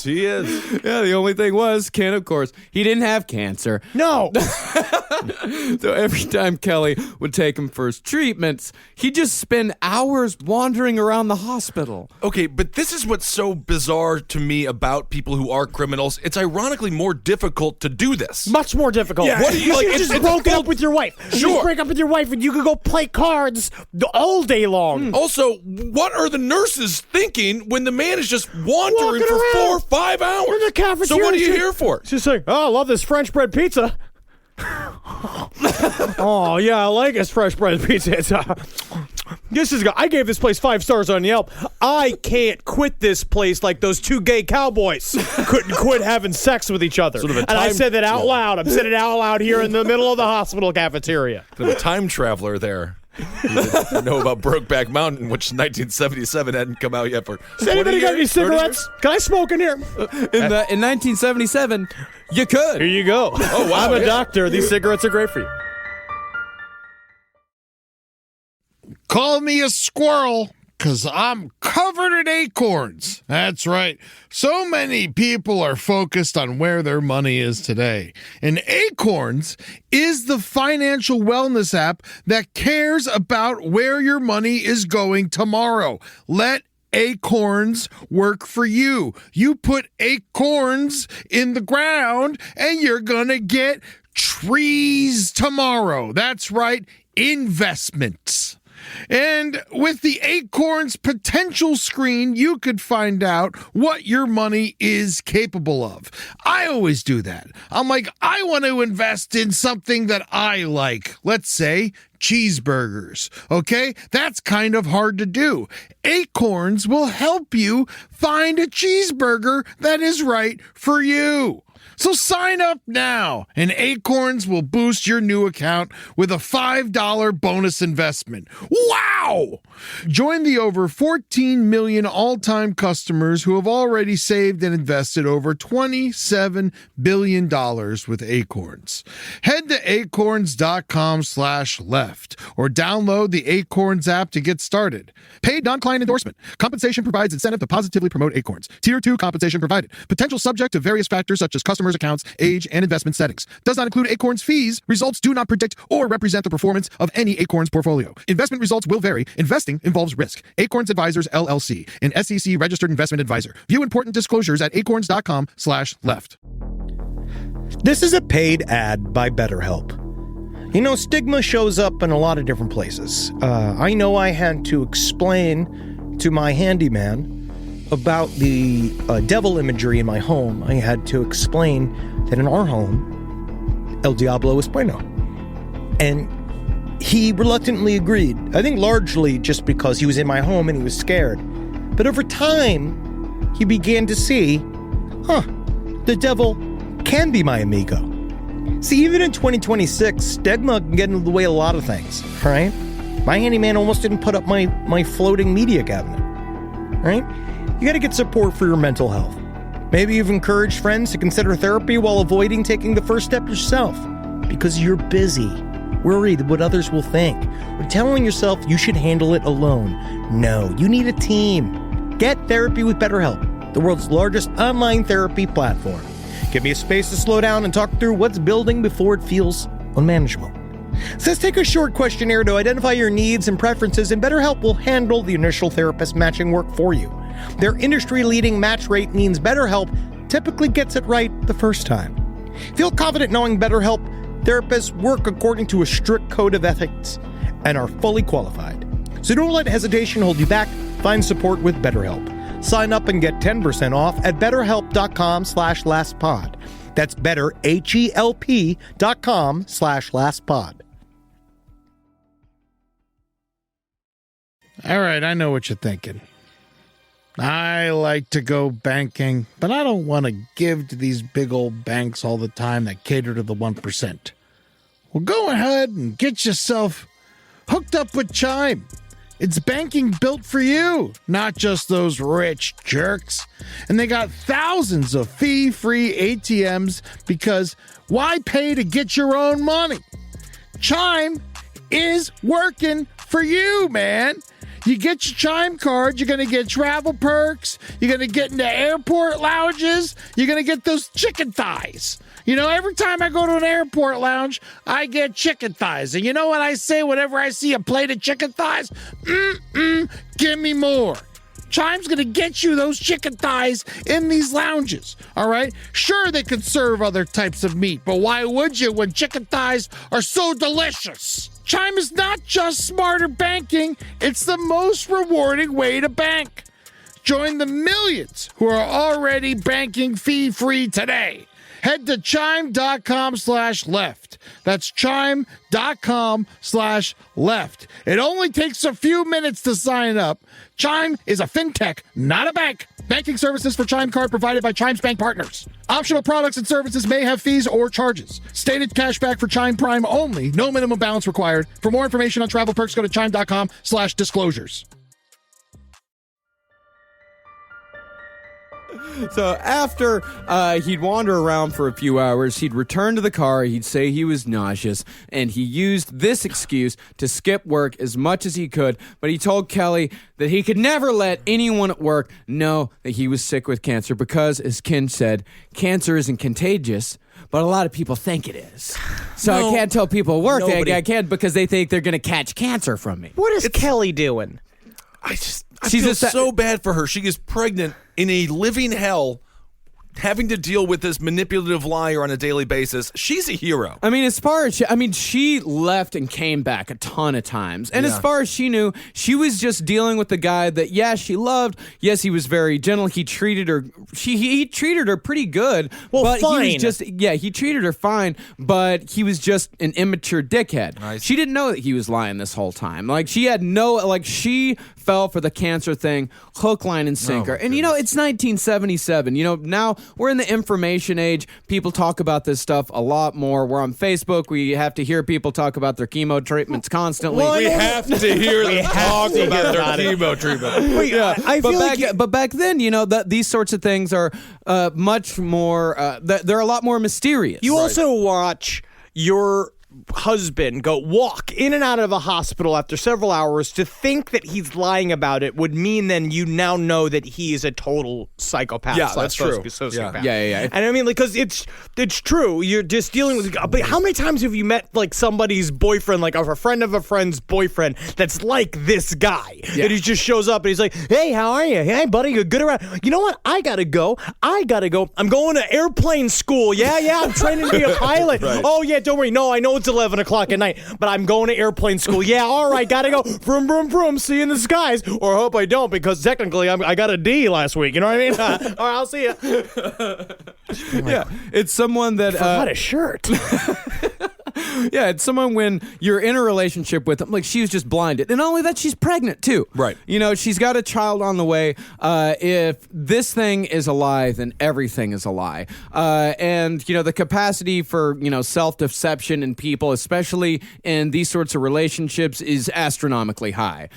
He is. Yeah, the only thing was, Ken, of course, he didn't have cancer. No. So every time Kelly would take him for his treatments, he'd just spend hours wandering around the hospital. Okay, but this is what's so bizarre to me about people who are criminals. It's ironically more difficult to do this. Much more difficult. Yeah, what do you like? You just broke up with your wife. You Sure. just break up with your wife and you could go play cards all day long. Also, what are the nurses thinking when the man is just wandering Walking for around 4 or 5 hours? in the cafeteria. So what are you here for? She's like, oh, I love this French bread pizza. Oh, yeah, I like this fresh bread pizza. It's, I gave this place 5 stars on Yelp. I can't quit this place like those 2 gay cowboys couldn't quit having sex with each other. Sort of a And I time- said that out loud. I'm saying it out loud here in the middle of the hospital cafeteria. Kind of a time traveler there. You didn't know about Brokeback Mountain, which 1977 hadn't come out yet for 20 Does anybody got any years, 30 cigarettes? Can I smoke in here? In 1977, you could. Here you go. Oh, wow, I'm a yeah. doctor. These cigarettes are great for you. Call me a squirrel, 'cause I'm covered in acorns. That's right. So many people are focused on where their money is today. And Acorns is the financial wellness app that cares about where your money is going tomorrow. Let Acorns work for you. You put acorns in the ground and you're gonna get trees tomorrow. That's right, investments. And with the Acorns potential screen, you could find out what your money is capable of. I always do that. I'm like, I want to invest in something that I like. Let's say cheeseburgers. Okay? That's kind of hard to do. Acorns will help you find a cheeseburger that is right for you. So sign up now, and Acorns will boost your new account with a $5 bonus investment. Wow! Join the over 14 million all-time customers who have already saved and invested over $27 billion with Acorns. Head to acorns.com/left or download the Acorns app to get started. Paid non-client endorsement. Compensation provides incentive to positively promote Acorns. Tier 2 compensation provided. Potential subject to various factors such as customers' accounts, age, and investment settings. Does not include Acorns fees. Results do not predict or represent the performance of any Acorns portfolio. Investment results will vary. Investing involves risk. Acorns Advisors, LLC, an SEC registered investment advisor. View important disclosures at acorns.com/left. This is a paid ad by BetterHelp. You know, stigma shows up in a lot of different places. I know I had to explain to my handyman about the devil imagery in my home. I had to explain that in our home, El Diablo es bueno. And he reluctantly agreed. I think largely just because he was in my home and he was scared. But over time, he began to see, the devil can be my amigo. See, even in 2026, stigma can get in the way of a lot of things, right? My handyman almost didn't put up my floating media cabinet, right? You gotta get support for your mental health. Maybe you've encouraged friends to consider therapy while avoiding taking the first step yourself because you're busy, worried what others will think, or telling yourself you should handle it alone. No, you need a team. Get therapy with BetterHelp, the world's largest online therapy platform. Give me a space to slow down and talk through what's building before it feels unmanageable. So let's take a short questionnaire to identify your needs and preferences, and BetterHelp will handle the initial therapist matching work for you. Their industry-leading match rate means BetterHelp typically gets it right the first time. Feel confident knowing BetterHelp therapists work according to a strict code of ethics and are fully qualified. So don't let hesitation hold you back. Find support with BetterHelp. Sign up and get 10% off at betterhelp.com/lastpod. That's betterhelp.com/lastpod. All right, I know what you're thinking. I like to go banking, but I don't want to give to these big old banks all the time that cater to the 1%. Well, go ahead and get yourself hooked up with Chime. It's banking built for you, not just those rich jerks. And they got thousands of fee-free ATMs because why pay to get your own money? Chime is working for you, man. You get your Chime card, you're going to get travel perks, you're going to get into airport lounges, you're going to get those chicken thighs. You know, every time I go to an airport lounge, I get chicken thighs. And you know what I say whenever I see a plate of chicken thighs? Give me more. Chime's going to get you those chicken thighs in these lounges, all right? Sure, they could serve other types of meat, but why would you when chicken thighs are so delicious? Chime is not just smarter banking, it's the most rewarding way to bank. Join the millions who are already banking fee-free today. Head to chime.com/left. That's chime.com/left. It only takes a few minutes to sign up. Chime is a fintech, not a bank. Banking services for Chime Card provided by Chime's bank partners. Optional products and services may have fees or charges. Stated cashback for Chime Prime only. No minimum balance required. For more information on travel perks, go to chime.com/disclosures. So after he'd wander around for a few hours, he'd return to the car, he'd say he was nauseous, and he used this excuse to skip work as much as he could, but he told Kelly that he could never let anyone at work know that he was sick with cancer because, as Ken said, cancer isn't contagious, but a lot of people think it is. So I can't tell people at work that I can't because they think they're going to catch cancer from me. What is Kelly doing? I feel so bad for her. She is pregnant in a living hell, having to deal with this manipulative liar on a daily basis. She's a hero. I mean, she left and came back a ton of times. And as far as she knew, she was just dealing with the guy that, she loved. Yes, he was very gentle. He treated her, he treated her pretty good. Well, but fine. He was he treated her fine, but he was just an immature dickhead. Nice. She didn't know that he was lying this whole time. She fell for the cancer thing, hook, line, and sinker. And, it's 1977. Now we're in the information age. People talk about this stuff a lot more. We're on Facebook. We have to hear people talk about their chemo treatments constantly. We have to hear them talk about their chemo treatment. But back then, these sorts of things are much more, they're a lot more mysterious. You also watch your husband go walk in and out of a hospital after several hours. To think that he's lying about it would mean then you now know that he is a total psychopath. Yeah, that's true. Sociopath. Yeah. And I mean, because it's true. You're just dealing with. But how many times have you met somebody's boyfriend, a friend of a friend's boyfriend, that's like this guy? Yeah. That he just shows up and he's like, "Hey, how are you? Hey, buddy, you're good around. You know what? I gotta go. I'm going to airplane school. Yeah. I'm training to be a pilot. Right. Oh yeah, don't worry. No, I know it's 11 o'clock at night, but I'm going to airplane school. Yeah, all right, gotta go. Vroom, vroom, vroom. See you in the skies. Or I hope I don't, because technically I got a D last week. You know what I mean? All right, I'll see you. It's someone that What a shirt. Yeah, it's someone when you're in a relationship with them, she was just blinded. And not only that, she's pregnant too. Right. She's got a child on the way. If this thing is a lie, then everything is a lie. And the capacity for, self-deception in people, especially in these sorts of relationships, is astronomically high.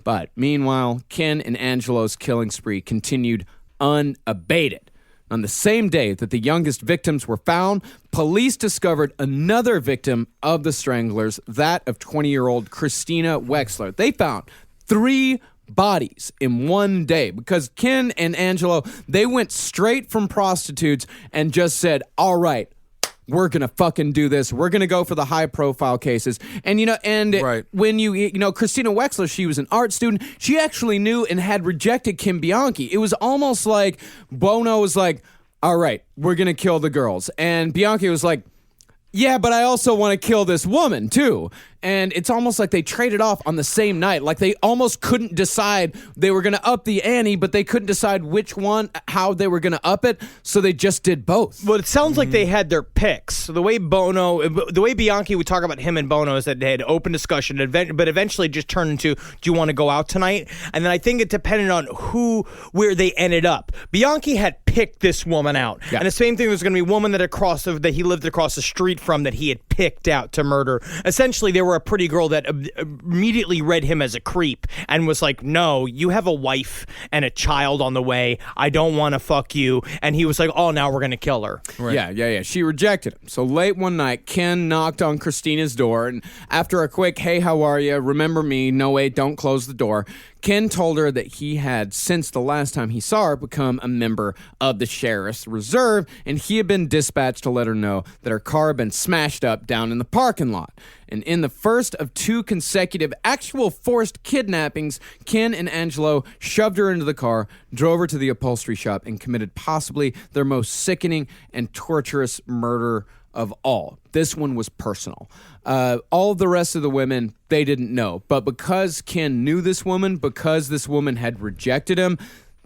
But meanwhile, Ken and Angelo's killing spree continued unabated. On the same day that the youngest victims were found, police discovered another victim of the Stranglers, that of 20-year-old Christina Wexler. They found 3 bodies in one day because Ken and Angelo, they went straight from prostitutes and just said, all right, we're going to fucking do this. We're going to go for the high profile cases. And, Right. when Christina Wexler, she was an art student. She actually knew and had rejected Kim Bianchi. It was almost like Bono was like, all right, we're going to kill the girls. And Bianchi was like, yeah, but I also want to kill this woman too. And it's almost like they traded off on the same night. They almost couldn't decide. They were going to up the ante, but they couldn't decide which one, how they were going to up it. So they just did both. Well, it sounds like they had their picks. So the way Bianchi would talk about him and Bono is that they had open discussion, but eventually just turned into, do you want to go out tonight? And then I think it depended on where they ended up. Bianchi had picked this woman out. Yeah. And the same thing was going to be a woman that he lived across the street from that he had picked out to murder. Essentially, they were for a pretty girl that immediately read him as a creep and was like, no, you have a wife and a child on the way. I don't want to fuck you. And he was like, oh, now we're going to kill her. Right. Yeah. She rejected him. So late one night, Ken knocked on Christina's door, and after a quick, hey, how are you? Remember me? No, wait, don't close the door. Ken told her that he had, since the last time he saw her, become a member of the Sheriff's Reserve, and he had been dispatched to let her know that her car had been smashed up down in the parking lot. And in the first of 2 consecutive actual forced kidnappings, Ken and Angelo shoved her into the car, drove her to the upholstery shop, and committed possibly their most sickening and torturous murder of all. This one was personal. All of the rest of the women, they didn't know. But because Ken knew this woman, because this woman had rejected him,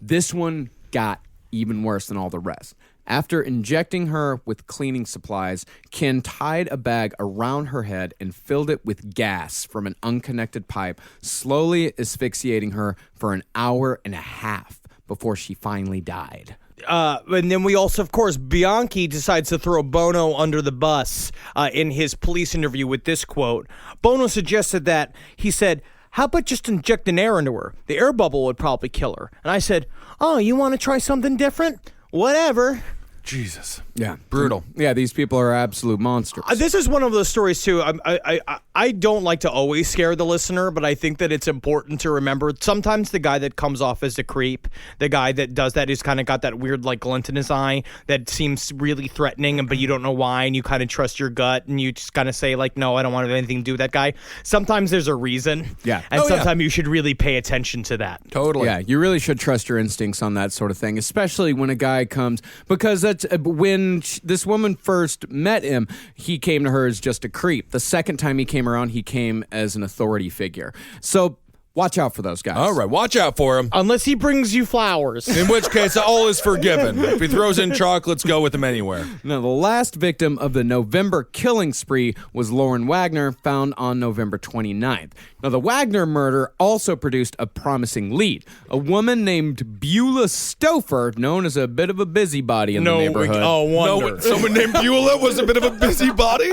this one got even worse than all the rest. After injecting her with cleaning supplies, Ken tied a bag around her head and filled it with gas from an unconnected pipe, slowly asphyxiating her for an hour and a half before she finally died. And then we also, of course, Bianchi decides to throw Bono under the bus in his police interview with this quote. Bono suggested that, he said, how about just injecting air into her? The air bubble would probably kill her. And I said, oh, you want to try something different? Whatever. Jesus. Yeah. Brutal. Yeah, these people are absolute monsters. This is one of those stories, too. I don't like to always scare the listener, but I think that it's important to remember sometimes the guy that comes off as a creep, the guy that does that is kind of got that weird like glint in his eye that seems really threatening, but you don't know why, and you kind of trust your gut, and you just kind of say like, no, I don't want to have anything to do with that guy. Sometimes there's a reason. Yeah. And sometimes you should really pay attention to that. Totally. Yeah, you really should trust your instincts on that sort of thing, especially when a guy comes, because that's when this woman first met him, he came to her as just a creep. The second time he came around, he came as an authority figure. So watch out for those guys. All right, watch out for him. Unless he brings you flowers. In which case, all is forgiven. If he throws in chocolates, go with him anywhere. Now, the last victim of the November killing spree was Lauren Wagner, found on November 29th. Now, the Wagner murder also produced a promising lead. A woman named Beulah Stouffer, known as a bit of a busybody in the neighborhood. No, someone named Beulah was a bit of a busybody?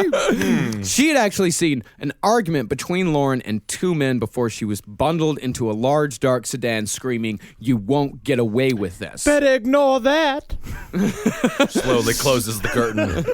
She had actually seen an argument between Lauren and 2 men before she was bundled into a large dark sedan screaming, "You won't get away with this." Better ignore that. Slowly closes the curtain.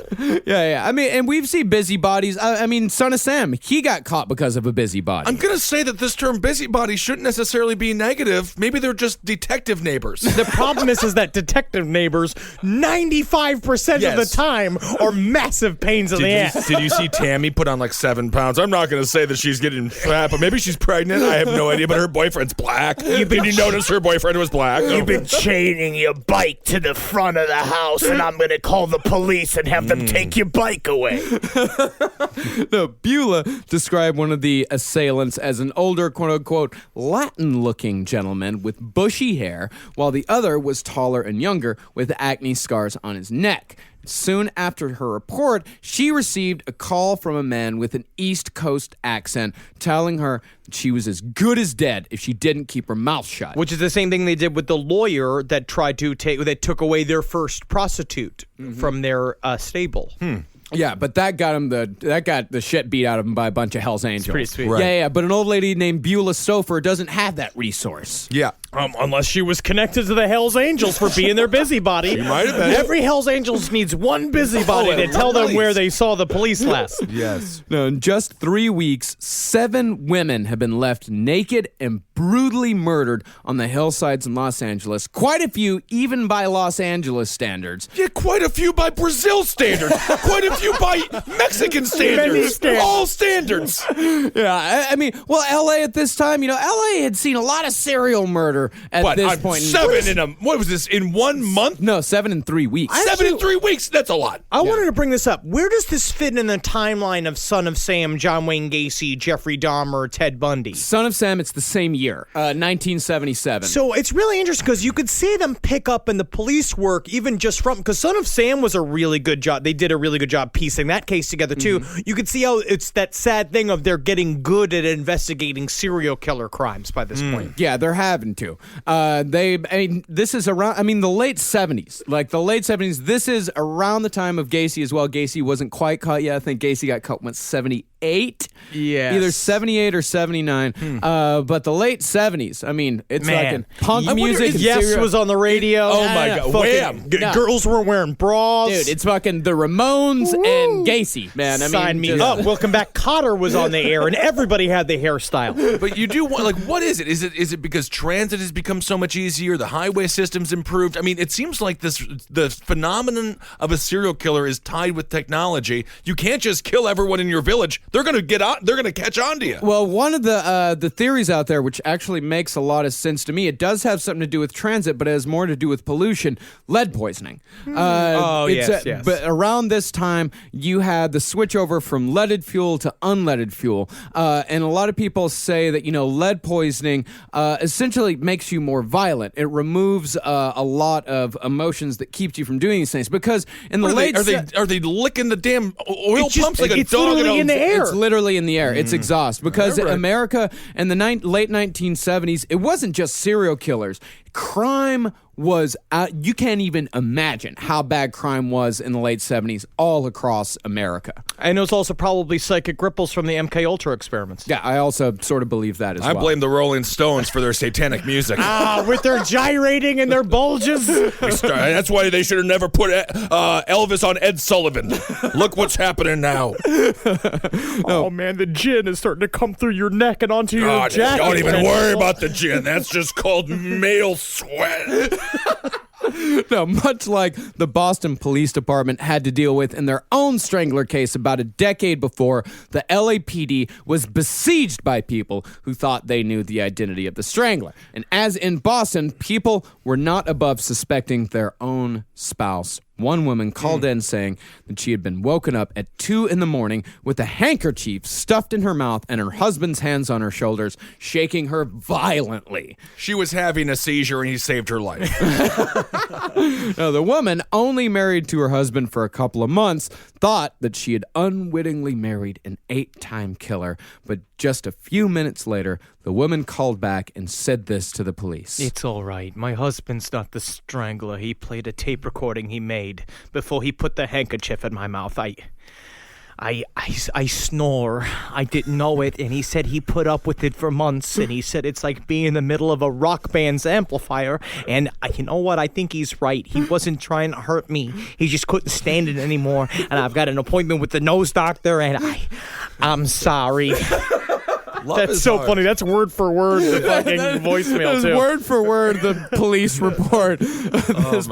Yeah. I mean, and we've seen busybodies. I mean, Son of Sam, he got caught because of a busybody. I'm going to say that this term busybody shouldn't necessarily be negative. Maybe they're just detective neighbors. The problem is that detective neighbors, 95% of the time, are massive pains in the ass. Did you see Tammy put on like 7 pounds? I'm not going to say that she's getting fat, but maybe she's pregnant. I have no idea, but her boyfriend's black. Did you notice her boyfriend was black? You've been chaining your bike to the front of the house, and I'm going to call the police and have them take your bike away. No, Beulah described one of the assailants as an older, quote-unquote, Latin-looking gentleman with bushy hair, while the other was taller and younger with acne scars on his neck. Soon after her report, she received a call from a man with an East Coast accent telling her she was as good as dead if she didn't keep her mouth shut. Which is the same thing they did with the lawyer that took away their first prostitute from their stable. Yeah, but that got the shit beat out of him by a bunch of Hell's Angels. Pretty sweet. Right. Yeah, but an old lady named Beulah Stouffer doesn't have that resource. Yeah. Unless she was connected to the Hells Angels for being their busybody. She might have been. Every Hells Angels needs one busybody to tell them where they saw the police last. Yes. No, in just 3 weeks, 7 women have been left naked and brutally murdered on the hillsides in Los Angeles. Quite a few, even by Los Angeles standards. Yeah, quite a few by Brazil standards. Quite a few by Mexican standards. All standards. Yeah, I mean, well, L.A. at this time, L.A. had seen a lot of serial murder at this point. 7 in a, what was this, in 1 month? No, 7 in 3 weeks. 7 in 3 weeks? That's a lot. I wanted to bring this up. Where does this fit in the timeline of Son of Sam, John Wayne Gacy, Jeffrey Dahmer, Ted Bundy? Son of Sam, it's the same year, 1977. So it's really interesting because you could see them pick up in the police work even just from, because Son of Sam was a really good job. They did a really good job piecing that case together too. You could see how it's that sad thing of they're getting good at investigating serial killer crimes by this point. Yeah, they're having to. This is around, the late 70s. Like the late 70s, this is around the time of Gacy as well. Gacy wasn't quite caught yet. I think Gacy got caught when 78. 78. Yes. Either 78 or 79. But the late 70s, I mean, it's Man. like punk music. and Yes serial- was on the radio. Oh my God. Wham. Girls were wearing bras. Dude, it's fucking the Ramones and Gacy, man. I mean, Sign me just- up. Welcome back. Cotter was on the air, and everybody had the hairstyle. But you do want, like, what is it? Is it because transit has become so much easier? The highway system's improved? I mean, it seems like the phenomenon of a serial killer is tied with technology. You can't just kill everyone in your village. They're gonna catch on to you. Well, one of the theories out there, which actually makes a lot of sense to me, it does have something to do with transit, but it has more to do with pollution, lead poisoning. Yes. But around this time, you had the switch over from leaded fuel to unleaded fuel, and a lot of people say that lead poisoning essentially makes you more violent. It removes a lot of emotions that keeps you from doing these things because in the Are they licking the damn oil pumps like a it's dog? literally in the air. It's literally in the air. It's exhaust. Because America in the late 1970s, it wasn't just serial killers. Crime was you can't even imagine how bad crime was in the late 70s all across America. And it was also probably psychic ripples from the MK Ultra experiments. Yeah, I also sort of believe that as well. I blame the Rolling Stones for their satanic music. With their gyrating and their bulges. That's why they should have never put Elvis on Ed Sullivan. Look what's happening now. Oh man, the gin is starting to come through your neck and onto your jacket. Don't even worry about the gin. That's just called male sweat. No, much like the Boston Police Department had to deal with in their own Strangler case about a decade before, the LAPD was besieged by people who thought they knew the identity of the Strangler. And as in Boston, people were not above suspecting their own spouse. One woman called in saying that she had been woken up at 2 a.m. with a handkerchief stuffed in her mouth and her husband's hands on her shoulders, shaking her violently. She was having a seizure and he saved her life. Now, the woman, only married to her husband for a couple of months, thought that she had unwittingly married an 8-time killer. But just a few minutes later, the woman called back and said this to the police. It's all right. My husband's not the strangler. He played a tape recording he made before he put the handkerchief in my mouth. I snore. I didn't know it, and he said he put up with it for months, and he said it's like being in the middle of a rock band's amplifier, and you know what? I think he's right. He wasn't trying to hurt me. He just couldn't stand it anymore, and I've got an appointment with the nose doctor, and I'm sorry. That's so funny. That's word for word the fucking voicemail, too. Word for word the police report. This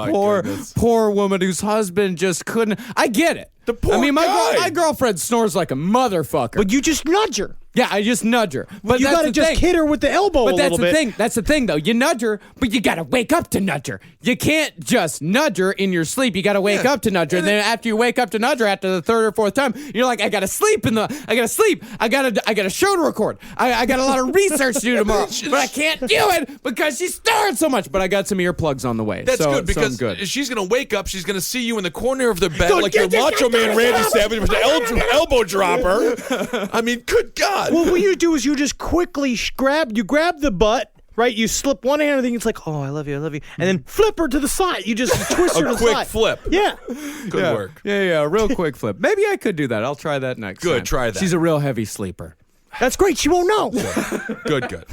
poor woman whose husband just couldn't. I get it. My girlfriend snores like a motherfucker. But you just nudge her. Yeah, I just nudge her. But you gotta just hit her with the elbow a little bit. That's the thing, though. You nudge her, but you gotta wake up to nudge her. You can't just nudge her in your sleep. You gotta wake up to nudge her. And then after you wake up to nudge her, after the third or fourth time, you're like, I gotta sleep. I got a show to record. I got a lot of research to do tomorrow, but I can't do it because she's snoring so much. But I got some earplugs on the way. That's good because she's gonna wake up. She's gonna see you in the corner of the bed like your Macho Man Randy Savage with the elbow dropper. I mean, good God. Well, what you do is you just quickly grab the butt, right? You slip one hand, and then it's like, oh, I love you, and then flip her to the side. You just twist her to the side. A quick flip. Yeah. Good work. Yeah, real quick flip. Maybe I could do that. I'll try that next time. Good, try that. She's a real heavy sleeper. That's great. She won't know. Good.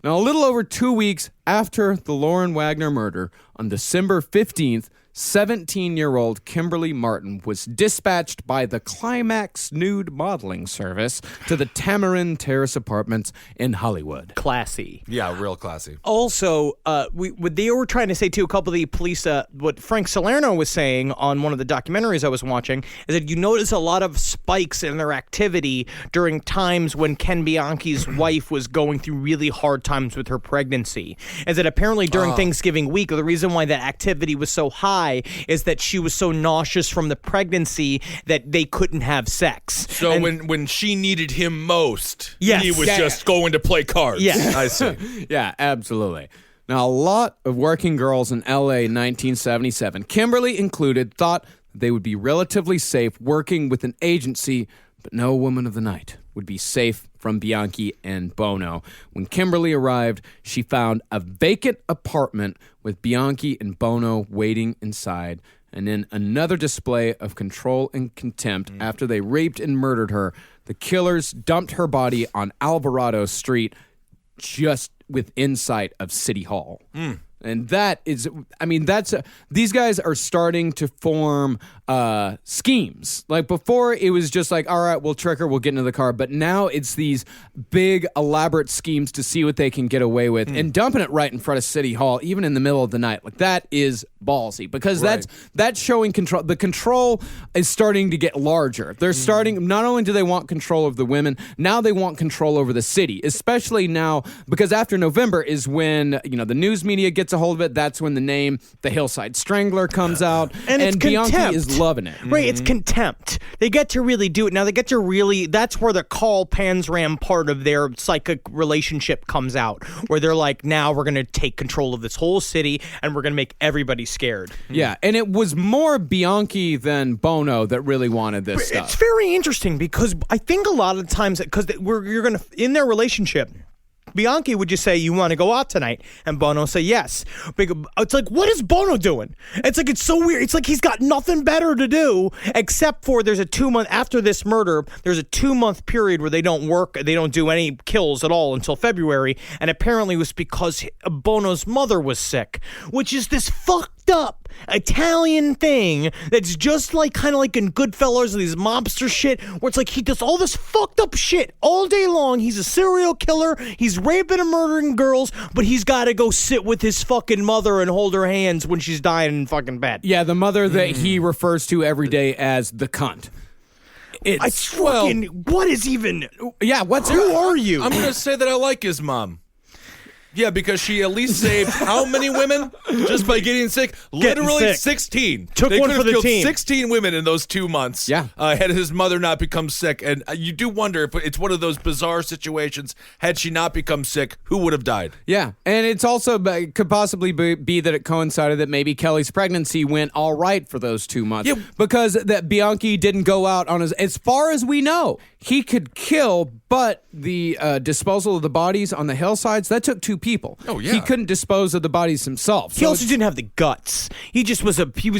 Now, a little over 2 weeks after the Lauren Wagner murder, on December 15th, 17-year-old Kimberly Martin was dispatched by the Climax Nude Modeling Service to the Tamarind Terrace Apartments in Hollywood. Classy. Yeah, real classy. Also, what they were trying to say, too, a couple of the police, what Frank Salerno was saying on one of the documentaries I was watching, is that you notice a lot of spikes in their activity during times when Ken Bianchi's wife was going through really hard times with her pregnancy. Is that apparently during Thanksgiving week, the reason why that activity was so high is that she was so nauseous from the pregnancy that they couldn't have sex. So when she needed him most, yes, he was just going to play cards. Yeah. I see. Yeah, absolutely. Now, a lot of working girls in L.A. in 1977, Kimberly included, thought they would be relatively safe working with an agency, but no woman of the night would be safe from Bianchi and Bono. When Kimberly arrived, she found a vacant apartment with Bianchi and Bono waiting inside, And in another display of control and contempt, after they raped and murdered her, the killers dumped her body on Alvarado Street just within sight of City Hall. And that is, I mean, these guys are starting to form schemes. Like before, it was just like, all right, we'll trick her, we'll get into the car. But now it's these big, elaborate schemes to see what they can get away with and dumping it right in front of City Hall, even in the middle of the night. Like that is ballsy because that's showing control. The control is starting to get larger. They're starting, not only do they want control of the women, now they want control over the city, especially now because after November is when, the news media gets a hold of it. That's when the name, the Hillside Strangler, comes out. And it's Bianchi contempt. is loving it. Right, it's contempt. They get to really do it. Now they get to really, that's where the Carl Panzram part of their psychic relationship comes out, where they're like, now we're going to take control of this whole city and we're going to make everybody scared. Yeah, and it was more Bianchi than Bono that really wanted this stuff. It's very interesting because I think a lot of times, because you're going to, in their relationship, Bianchi would just say, you want to go out tonight? And Bono say yes. It's like, what is Bono doing? It's like, it's so weird. It's like he's got nothing better to do except for there's a 2-month, after this murder, there's a 2-month period where they don't work, they don't do any kills at all until February. And apparently it was because Bono's mother was sick, which is this fucked up Italian thing that's just like kind of like in Goodfellas or these mobster shit where it's like he does all this fucked up shit all day long. He's a serial killer. He's raping and murdering girls, but he's got to go sit with his fucking mother and hold her hands when she's dying in fucking bed. Yeah, the mother that he refers to every day as the cunt. It's fucking, what is even... Yeah, who are you? I'm going to say that I like his mom. Yeah, because she at least saved how many women just by getting sick? Literally sick. 16. Took they one could for have the killed team. 16 women in those 2 months. Yeah. Had his mother not become sick. And you do wonder if it's one of those bizarre situations. Had she not become sick, who would have died? Yeah, and it's also could possibly be that it coincided that maybe Kelly's pregnancy went all right for those 2 months. Yeah. Because that Bianchi didn't go out on his... As far as we know, he could kill, but the disposal of the bodies on the hillsides, that took 2 people. Oh, yeah. He couldn't dispose of the bodies himself. He also didn't have the guts. He was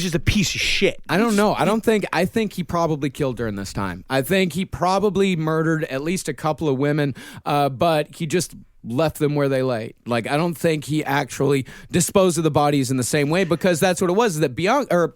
just a piece of shit. I don't know. I think he probably killed during this time. I think he probably murdered at least a couple of women, but he just left them where they lay. Like, I don't think he actually disposed of the bodies in the same way because that's what it was, that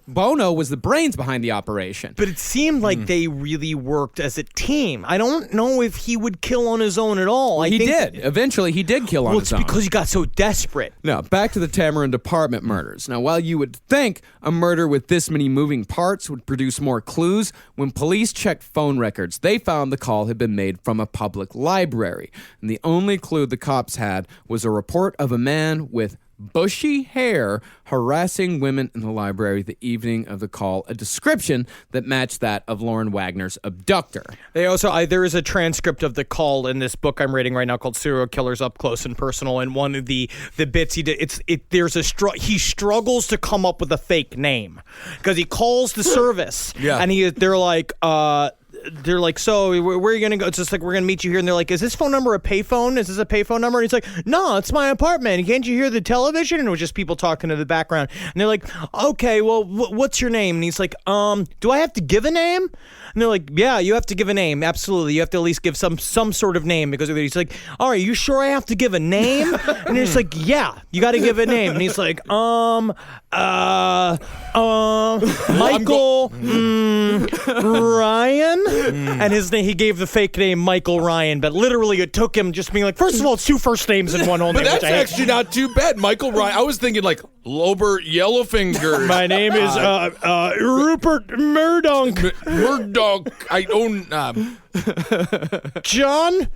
Bono was the brains behind the operation. But it seemed like they really worked as a team. I don't know if he would kill on his own at all. He did. Eventually, he did kill on his own. Well, it's because he got so desperate. Now, back to the Tamarind apartment murders. Now, while you would think a murder with this many moving parts would produce more clues, when police checked phone records, they found the call had been made from a public library. And the only clue the cops had was a report of a man with bushy hair harassing women in the library the evening of the call, a description that matched that of Lauren Wagner's abductor. They also there is a transcript of the call in this book I'm reading right now called Serial Killers Up Close and Personal, and one of the bits he did, he struggles to come up with a fake name because he calls the service and they're like, so where are you going to go? It's just like, we're going to meet you here. And they're like, is this phone number a payphone? Is this a payphone number? And he's like, no, it's my apartment. Can't you hear the television? And it was just people talking to the background. And they're like, okay, well, what's your name? And he's like, do I have to give a name? And they're like, yeah, you have to give a name. Absolutely. You have to at least give some sort of name, because he's like, all right, you sure I have to give a name? And he's like, yeah, you got to give a name. And he's like, Michael Ryan? And his name, he gave the fake name Michael Ryan, but literally it took him just being like, first of all, it's 2 first names and one whole name. But that's actually not too bad. Michael Ryan. I was thinking like Lobert Yellowfinger. My name is Rupert Murdoch. Murdoch. I own John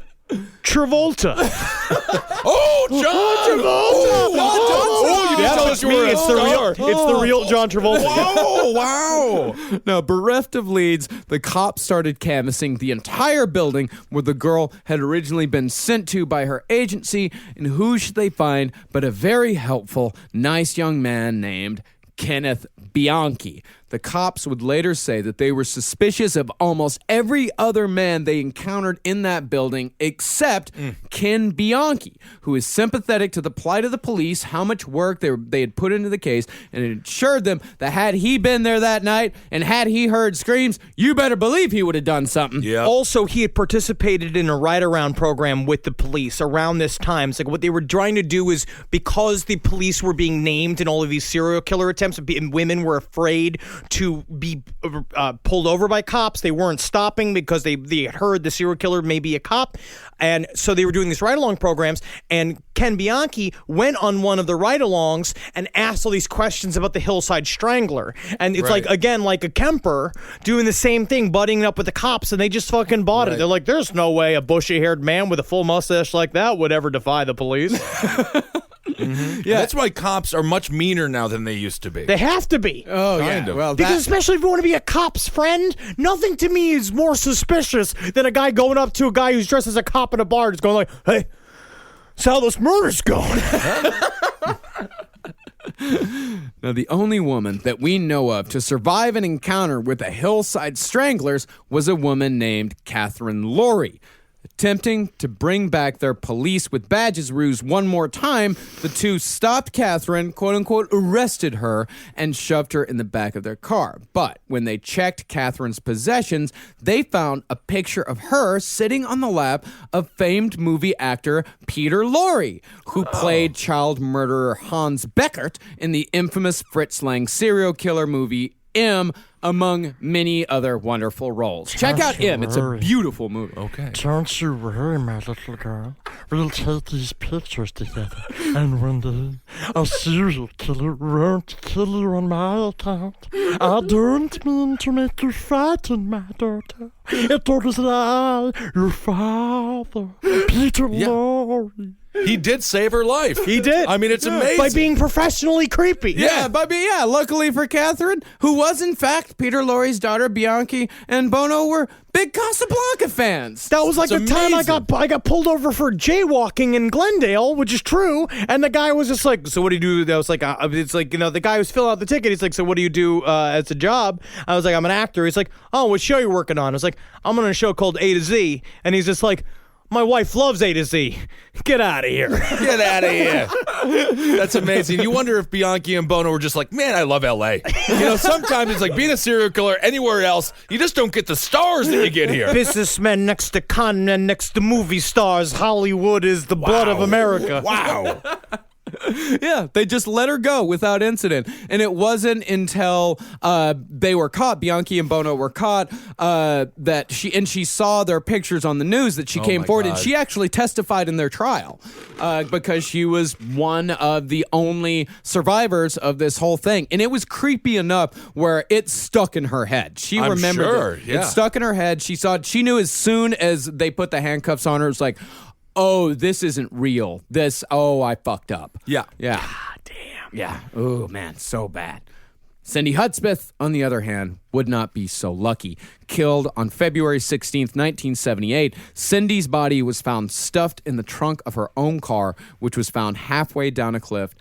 Travolta. Oh, John Travolta! Oh, you didn't tell us you were it's the real John Travolta. Wow! Now, bereft of leads, the cops started canvassing the entire building where the girl had originally been sent to by her agency, and who should they find but a very helpful, nice young man named Kenneth Bianchi. The cops would later say that they were suspicious of almost every other man they encountered in that building except Ken Bianchi, who is sympathetic to the plight of the police, how much work they had put into the case, and it assured them that had he been there that night and had he heard screams, you better believe he would have done something. Yeah. Also, he had participated in a ride-around program with the police around this time. It's like what they were trying to do is, because the police were being named in all of these serial killer attempts, and women were afraid to be pulled over by cops. They weren't stopping because they had heard the serial killer may be a cop. And so they were doing these ride-along programs, and Ken Bianchi went on one of the ride-alongs and asked all these questions about the Hillside Strangler. And it's like, again, like a Kemper doing the same thing, butting up with the cops, and they just fucking bought it. They're like, there's no way a bushy-haired man with a full mustache like that would ever defy the police. Yeah, that's why cops are much meaner now than they used to be. They have to be. Oh, Kind yeah. of. Well, Because especially if you want to be a cop's friend, nothing to me is more suspicious than a guy going up to a guy who's dressed as a cop in a bar, just going like, "Hey, so how those murders going?" Now, the only woman that we know of to survive an encounter with the Hillside Stranglers was a woman named Catherine Laurie. Attempting to bring back their police with badges ruse one more time, the two stopped Catherine, quote-unquote, arrested her, and shoved her in the back of their car. But when they checked Catherine's possessions, they found a picture of her sitting on the lap of famed movie actor Peter Lorre, who played child murderer Hans Beckert in the infamous Fritz Lang serial killer movie M, among many other wonderful roles. Check out M. It's a beautiful movie. Okay. Don't you worry, my little girl. We'll take these pictures together. And one day, a serial killer won't kill you on my account. I don't mean to make you frightened, my daughter. It was I, your father, Peter Lorre. He did save her life. He did. I mean, it's amazing. By being professionally creepy. Luckily for Catherine, who was in fact Peter Lorre's daughter, Bianchi, and Bono were big Casablanca fans. That was like the time I got pulled over for jaywalking in Glendale, which is true. And the guy was just like, "So what do you do?" That was like, it's like, the guy who's filling out the ticket. He's like, "So what do you do as a job?" I was like, "I'm an actor." He's like, "Oh, what show you working on?" I was like, "I'm on a show called A to Z," and he's just like, "My wife loves A to Z. Get out of here." Get out of here. That's amazing. You wonder if Bianchi and Bono were just like, man, I love L.A. Sometimes it's like being a serial killer anywhere else, you just don't get the stars that you get here. Businessmen next to con men next to movie stars. Hollywood is the blood of America. Wow. Yeah, they just let her go without incident. And it wasn't until they were caught, Bianchi and Bono were caught, that she saw their pictures on the news that she came forward. God. And she actually testified in their trial because she was one of the only survivors of this whole thing. And it was creepy enough where it stuck in her head. She I'm remembered sure, it. yeah. It stuck in her head. She knew as soon as they put the handcuffs on her, it was like, oh, this isn't real. I fucked up. Yeah. Yeah. God damn. Yeah. Oh, man, so bad. Cindy Hudspeth, on the other hand, would not be so lucky. Killed on February 16th, 1978, Cindy's body was found stuffed in the trunk of her own car, which was found halfway down a cliff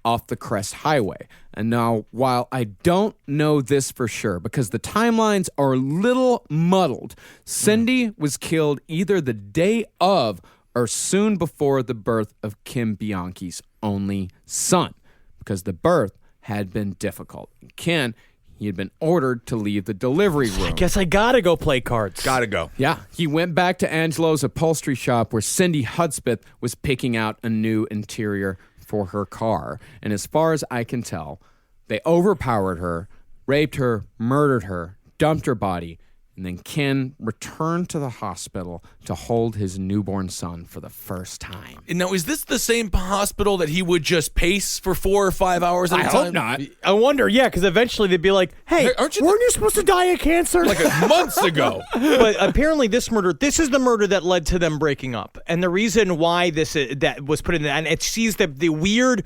off the Crest Highway. And now, while I don't know this for sure, because the timelines are a little muddled, Cindy was killed either the day of or soon before the birth of Kim Bianchi's only son, because the birth had been difficult. Ken, he had been ordered to leave the delivery room. I guess I gotta go play cards. Gotta go. Yeah, he went back to Angelo's upholstery shop where Cindy Hudspeth was picking out a new interior for her car. And as far as I can tell, they overpowered her, raped her, murdered her, dumped her body, and then Ken returned to the hospital to hold his newborn son for the first time. Now, is this the same hospital that he would just pace for 4 or 5 hours at a time? I hope not. I wonder, because eventually they'd be like, "Hey, Aren't you weren't you supposed to die of cancer?" Like months ago. But apparently this is the murder that led to them breaking up. And the reason why that was put in, and it sees the weird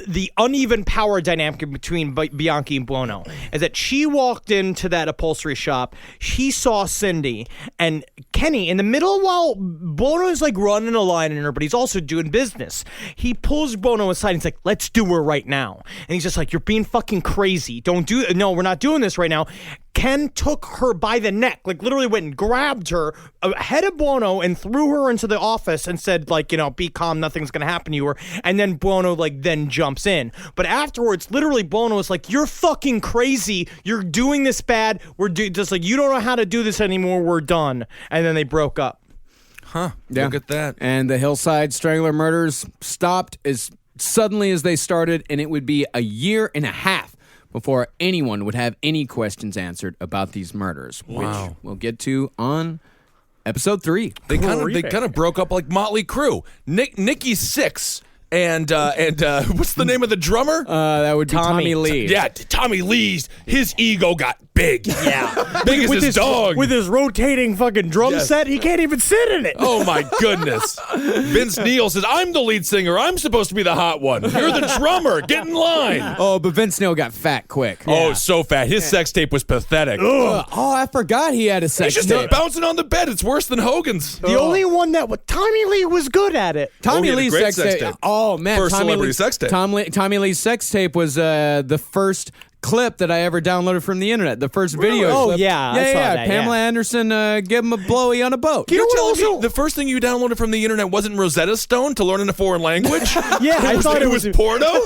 the uneven power dynamic between Bianchi and Buono is that she walked into that upholstery shop, she saw Cindy and Kenny in the middle while Buono's like running a line in her, but he's also doing business. He pulls Buono aside and he's like, let's do her right now. And he's just like, you're being fucking crazy. No, we're not doing this right now. Ken took her by the neck, like literally went and grabbed her ahead of Buono and threw her into the office and said, like, be calm, nothing's going to happen to her. And then Buono, like, then jumps in. But afterwards, literally, Buono was like, you're fucking crazy. You're doing this bad. Just like, you don't know how to do this anymore. We're done. And then they broke up. Huh. Yeah. Look at that. And the Hillside Strangler murders stopped as suddenly as they started, and it would be a year and a half before anyone would have any questions answered about these murders, which we'll get to on episode 3. They kind of broke up like Motley Crue. Nikki's 6. And what's the name of the drummer? That would be Tommy Lee. Yeah, Tommy Lee's, his ego got big. Yeah. Big as his dog. With his rotating fucking drum set, he can't even sit in it. Oh, my goodness. Vince Neil says, I'm the lead singer. I'm supposed to be the hot one. You're the drummer. Get in line. Oh, but Vince Neil got fat quick. Oh, so fat. His sex tape was pathetic. I forgot he had a sex tape. He's just bouncing on the bed. It's worse than Hogan's. The only one that Tommy Lee was good at it. Tommy Lee's sex tape. Oh, man. First celebrity sex tape. Tommy Lee's sex tape was the first clip that I ever downloaded from the internet. The first video. Oh, clip. yeah. I saw that, Pamela Anderson give him a blowy on a boat. You're telling me the first thing you downloaded from the internet wasn't Rosetta Stone to learn in a foreign language? Yeah, I thought it was porno?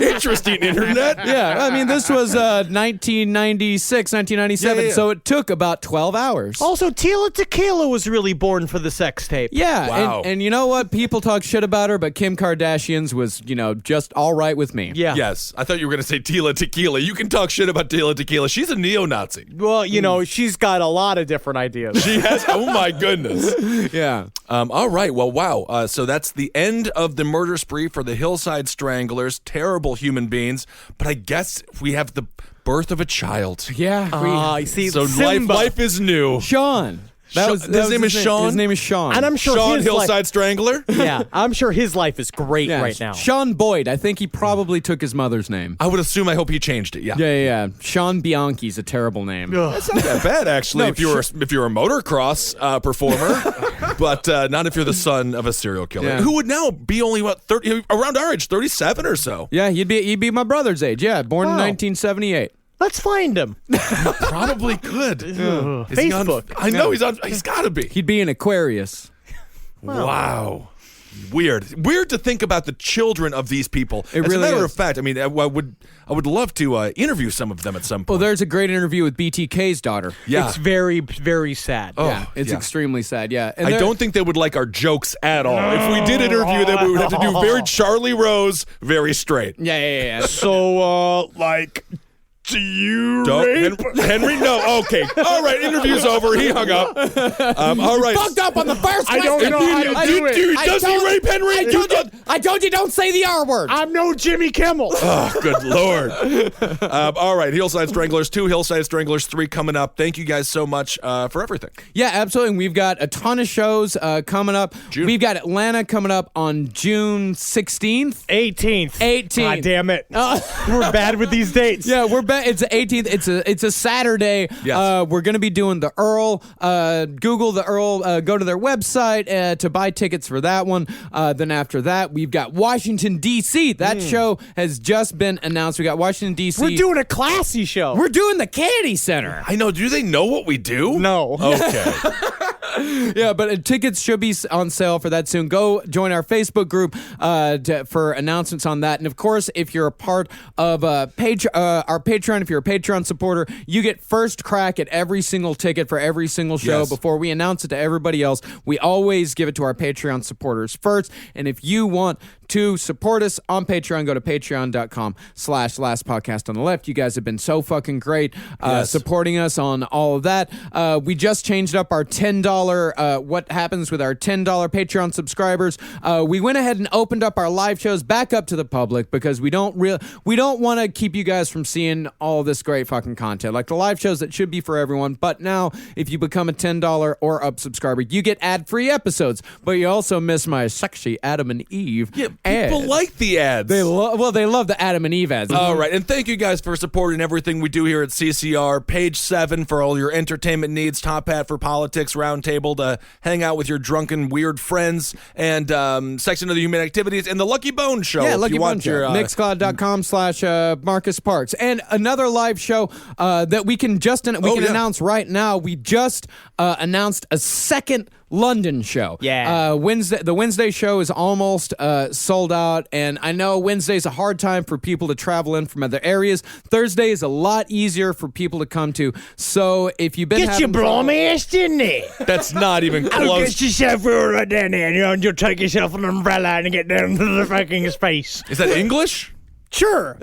Interesting internet. Yeah, I mean, this was 1996, 1997, so it took about 12 hours. Also, Tila Tequila was really born for the sex tape. Yeah, wow. And you know what? People talk shit about her, but Kim Kardashian's was, just all right with me. Yeah. Yes, I thought you were going to say Tila Tequila. You can talk shit about Tila Tequila. She's a neo-Nazi. Well, she's got a lot of different ideas. She has. Oh, my goodness. Yeah. All right. Well, wow. So that's the end of the murder spree for the Hillside Stranglers. Terrible human beings. But I guess we have the birth of a child. Yeah. I see. So life is new. Sean. His name is Sean? His name is Sean. And I'm sure Sean his Hillside Strangler? Yeah, I'm sure his life is great right now. Sean Boyd. I think he probably took his mother's name. I would assume. I hope he changed it. Yeah. Yeah. Sean Bianchi's a terrible name. That's not that bad, actually. if you're a motocross performer, but not if you're the son of a serial killer who would now be only 30, around our age, 37 or so. Yeah, he'd be my brother's age. Yeah, born in 1978. Let's find him. Probably could. Facebook. I know he's got to be. He'd be in Aquarius. Wow. Weird to think about the children of these people. It As really a matter is. of fact, I mean, I would love to interview some of them at some point. Well, there's a great interview with BTK's daughter. Yeah. It's very, very sad. Oh, yeah, it's extremely sad. Yeah, and I don't think they would like our jokes at all. If we did interview them, we would have to do very Charlie Rose, very straight. Yeah. So, do you rape? Henry? No. Okay. All right. Interview's over. He hung up. All right. Fucked up on the first I don't know how to do it. Does he rape Henry? I told you don't say the R word. I'm no Jimmy Kimmel. Oh, good Lord. All right. Hillside Stranglers 2, Hillside Stranglers 3 coming up. Thank you guys so much for everything. Yeah, absolutely. We've got a ton of shows coming up. June. We've got Atlanta coming up on June 16th. 18th. God damn it. We're bad with these dates. Yeah, we're back. It's the 18th. It's a Saturday. Yes. We're going to be doing the Earl. Google the Earl. Go to their website to buy tickets for that one. Then after that, we've got Washington, D.C. That show has just been announced. We got Washington, D.C. We're doing a classy show. We're doing the Kennedy Center. I know. Do they know what we do? No. Okay. Yeah, but tickets should be on sale for that soon. Go join our Facebook group for announcements on that. And of course, if you're a part of our Patreon, if you're a Patreon supporter, you get first crack at every single ticket for every single show before we announce it to everybody else. We always give it to our Patreon supporters first. And if you want to support us on Patreon, go to patreon.com/lastpodcast on the left. You guys have been so fucking great supporting us on all of that. We just changed up our $10 what happens with our $10 Patreon subscribers. We went ahead and opened up our live shows back up to the public because we don't want to keep you guys from seeing all this great fucking content. Like the live shows that should be for everyone, but now if you become a $10 or up subscriber, you get ad-free episodes, but you also miss my sexy Adam and Eve ads. People like the ads. They love the Adam and Eve ads. All right, and thank you guys for supporting everything we do here at CCR. Page 7 for all your entertainment needs. Top Hat for politics. Roundtable to hang out with your drunken weird friends. And Section of the Human Activities. And the Lucky Bone Show. Yeah, if Lucky you Bone want Show. your Mixcloud.com/Marcus Parks. And another live show that we can announce right now. We just announced a second London show. Yeah. The Wednesday show is almost sold out, and I know Wednesday's a hard time for people to travel in from other areas. Thursday is a lot easier for people to come to. So if you've been Get your blow ass, didn't it? That's not even I'll close. get yourself right down there, and you'll take yourself an umbrella and get down to the fucking space. Is that English? Sure.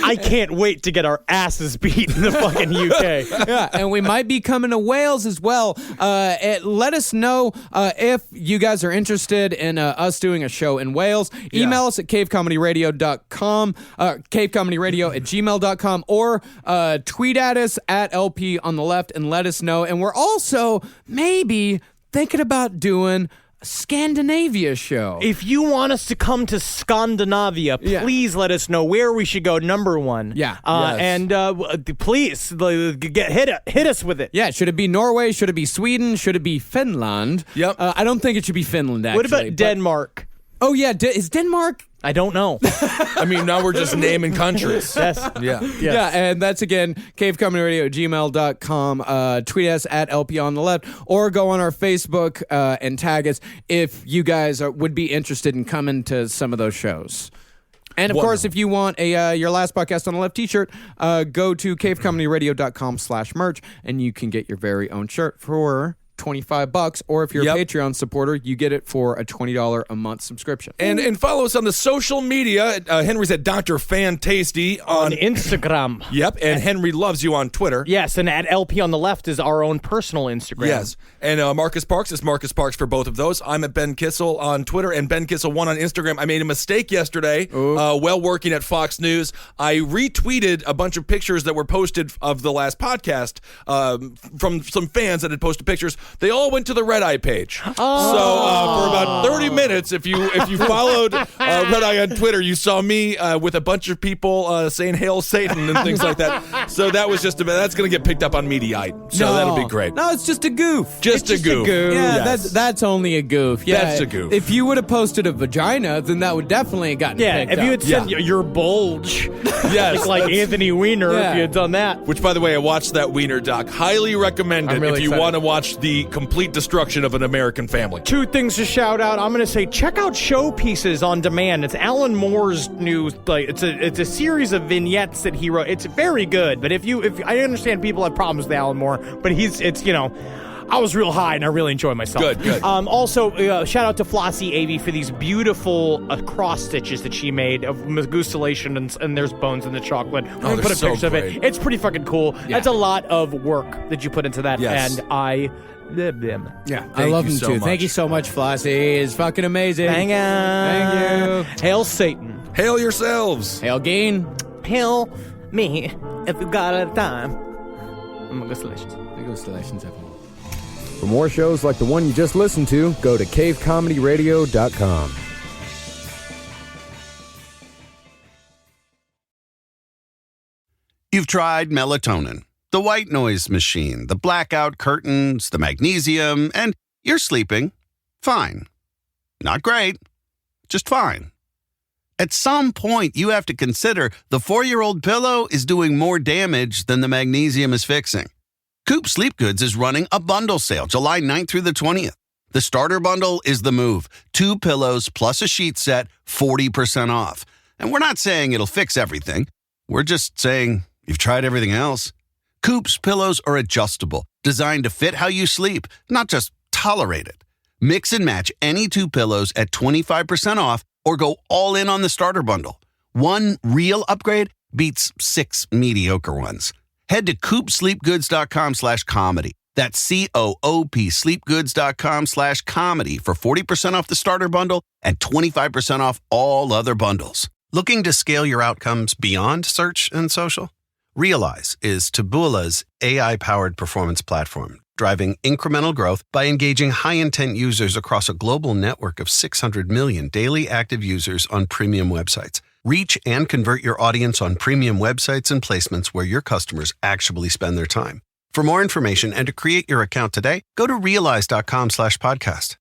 I can't wait to get our asses beat in the fucking UK. Yeah, and we might be coming to Wales as well. Let us know if you guys are interested in us doing a show in Wales. Email us at cavecomedyradio.com, cavecomedyradio@gmail.com, or tweet at us at LP on the left and let us know. And we're also maybe thinking about doing a Scandinavia show. If you want us to come to Scandinavia, please let us know where we should go. Number one. Yeah. And please hit us with it. Yeah, should it be Norway? Should it be Sweden? Should it be Finland? Yep. I don't think it should be Finland, actually. What about Denmark? Oh, yeah. Is Denmark? I don't know. I mean, now we're just naming countries. Yes. Yeah. Yeah, and that's again, cavecomedyradio@gmail.com. Tweet us at LP on the left, or go on our Facebook and tag us if you guys would be interested in coming to some of those shows. And of course, if you want a Your Last Podcast on the Left t-shirt, go to cavecomedyradio.com/merch, and you can get your very own shirt for $25, or if you're a Patreon supporter, you get it for a $20 a month subscription. And follow us on the social media. Henry's at Dr. Fantasty on Instagram. Yep, and Henry Loves You on Twitter. Yes, and at LP on the left is our own personal Instagram. Yes, and Marcus Parks is Marcus Parks for both of those. I'm at Ben Kissel on Twitter and Ben Kissel1 on Instagram. I made a mistake yesterday while working at Fox News. I retweeted a bunch of pictures that were posted of the last podcast from some fans that had posted pictures. They all went to the Red Eye page. So for about 30 minutes, if you followed Red Eye on Twitter, you saw me with a bunch of people saying "Hail Satan" and things like that. So that was that's going to get picked up on Mediaite. So that'll be great. No, it's just a goof. Just a goof. Yeah, that's only a goof. Yeah, that's a goof. If you would have posted a vagina, then that would definitely have gotten picked if you had up. said your bulge, yes, like Anthony Weiner, if you had done that. Which, by the way, I watched that Weiner doc. Highly recommend it if you want to watch the complete destruction of an American family. Two things to shout out. I'm going to say check out Showpieces on Demand. It's Alan Moore's new it's a series of vignettes that he wrote. It's very good. But if I understand people have problems with Alan Moore, but I was real high and I really enjoy myself. Good. Also, shout out to Flossie Avey for these beautiful cross stitches that she made of Magustulation and there's bones in the chocolate. We're going to put a picture of it. It's pretty fucking cool. Yeah. That's a lot of work that you put into that. Yes. And I love them. Yeah, I love them too. Thank you so much, Flossie. It's fucking amazing. Thank you. Hail Satan. Hail yourselves. Hail Gain. Hail me if you got a time. Magustulations. Magustulations, everyone. For more shows like the one you just listened to, go to cavecomedyradio.com. You've tried melatonin, the white noise machine, the blackout curtains, the magnesium, and you're sleeping fine. Not great, just fine. At some point, you have to consider the 4-year-old pillow is doing more damage than the magnesium is fixing. Coop Sleep Goods is running a bundle sale July 9th through the 20th. The starter bundle is the move. 2 pillows plus a sheet set, 40% off. And we're not saying it'll fix everything. We're just saying you've tried everything else. Coop's pillows are adjustable, designed to fit how you sleep, not just tolerate it. Mix and match any 2 pillows at 25% off or go all in on the starter bundle. One real upgrade beats 6 mediocre ones. Head to coopsleepgoods.com/comedy. That's COOP sleepgoods.com/comedy for 40% off the starter bundle and 25% off all other bundles. Looking to scale your outcomes beyond search and social? Realize is Taboola's AI-powered performance platform driving incremental growth by engaging high-intent users across a global network of 600 million daily active users on premium websites. Reach and convert your audience on premium websites and placements where your customers actually spend their time. For more information and to create your account today, go to realize.com/podcast.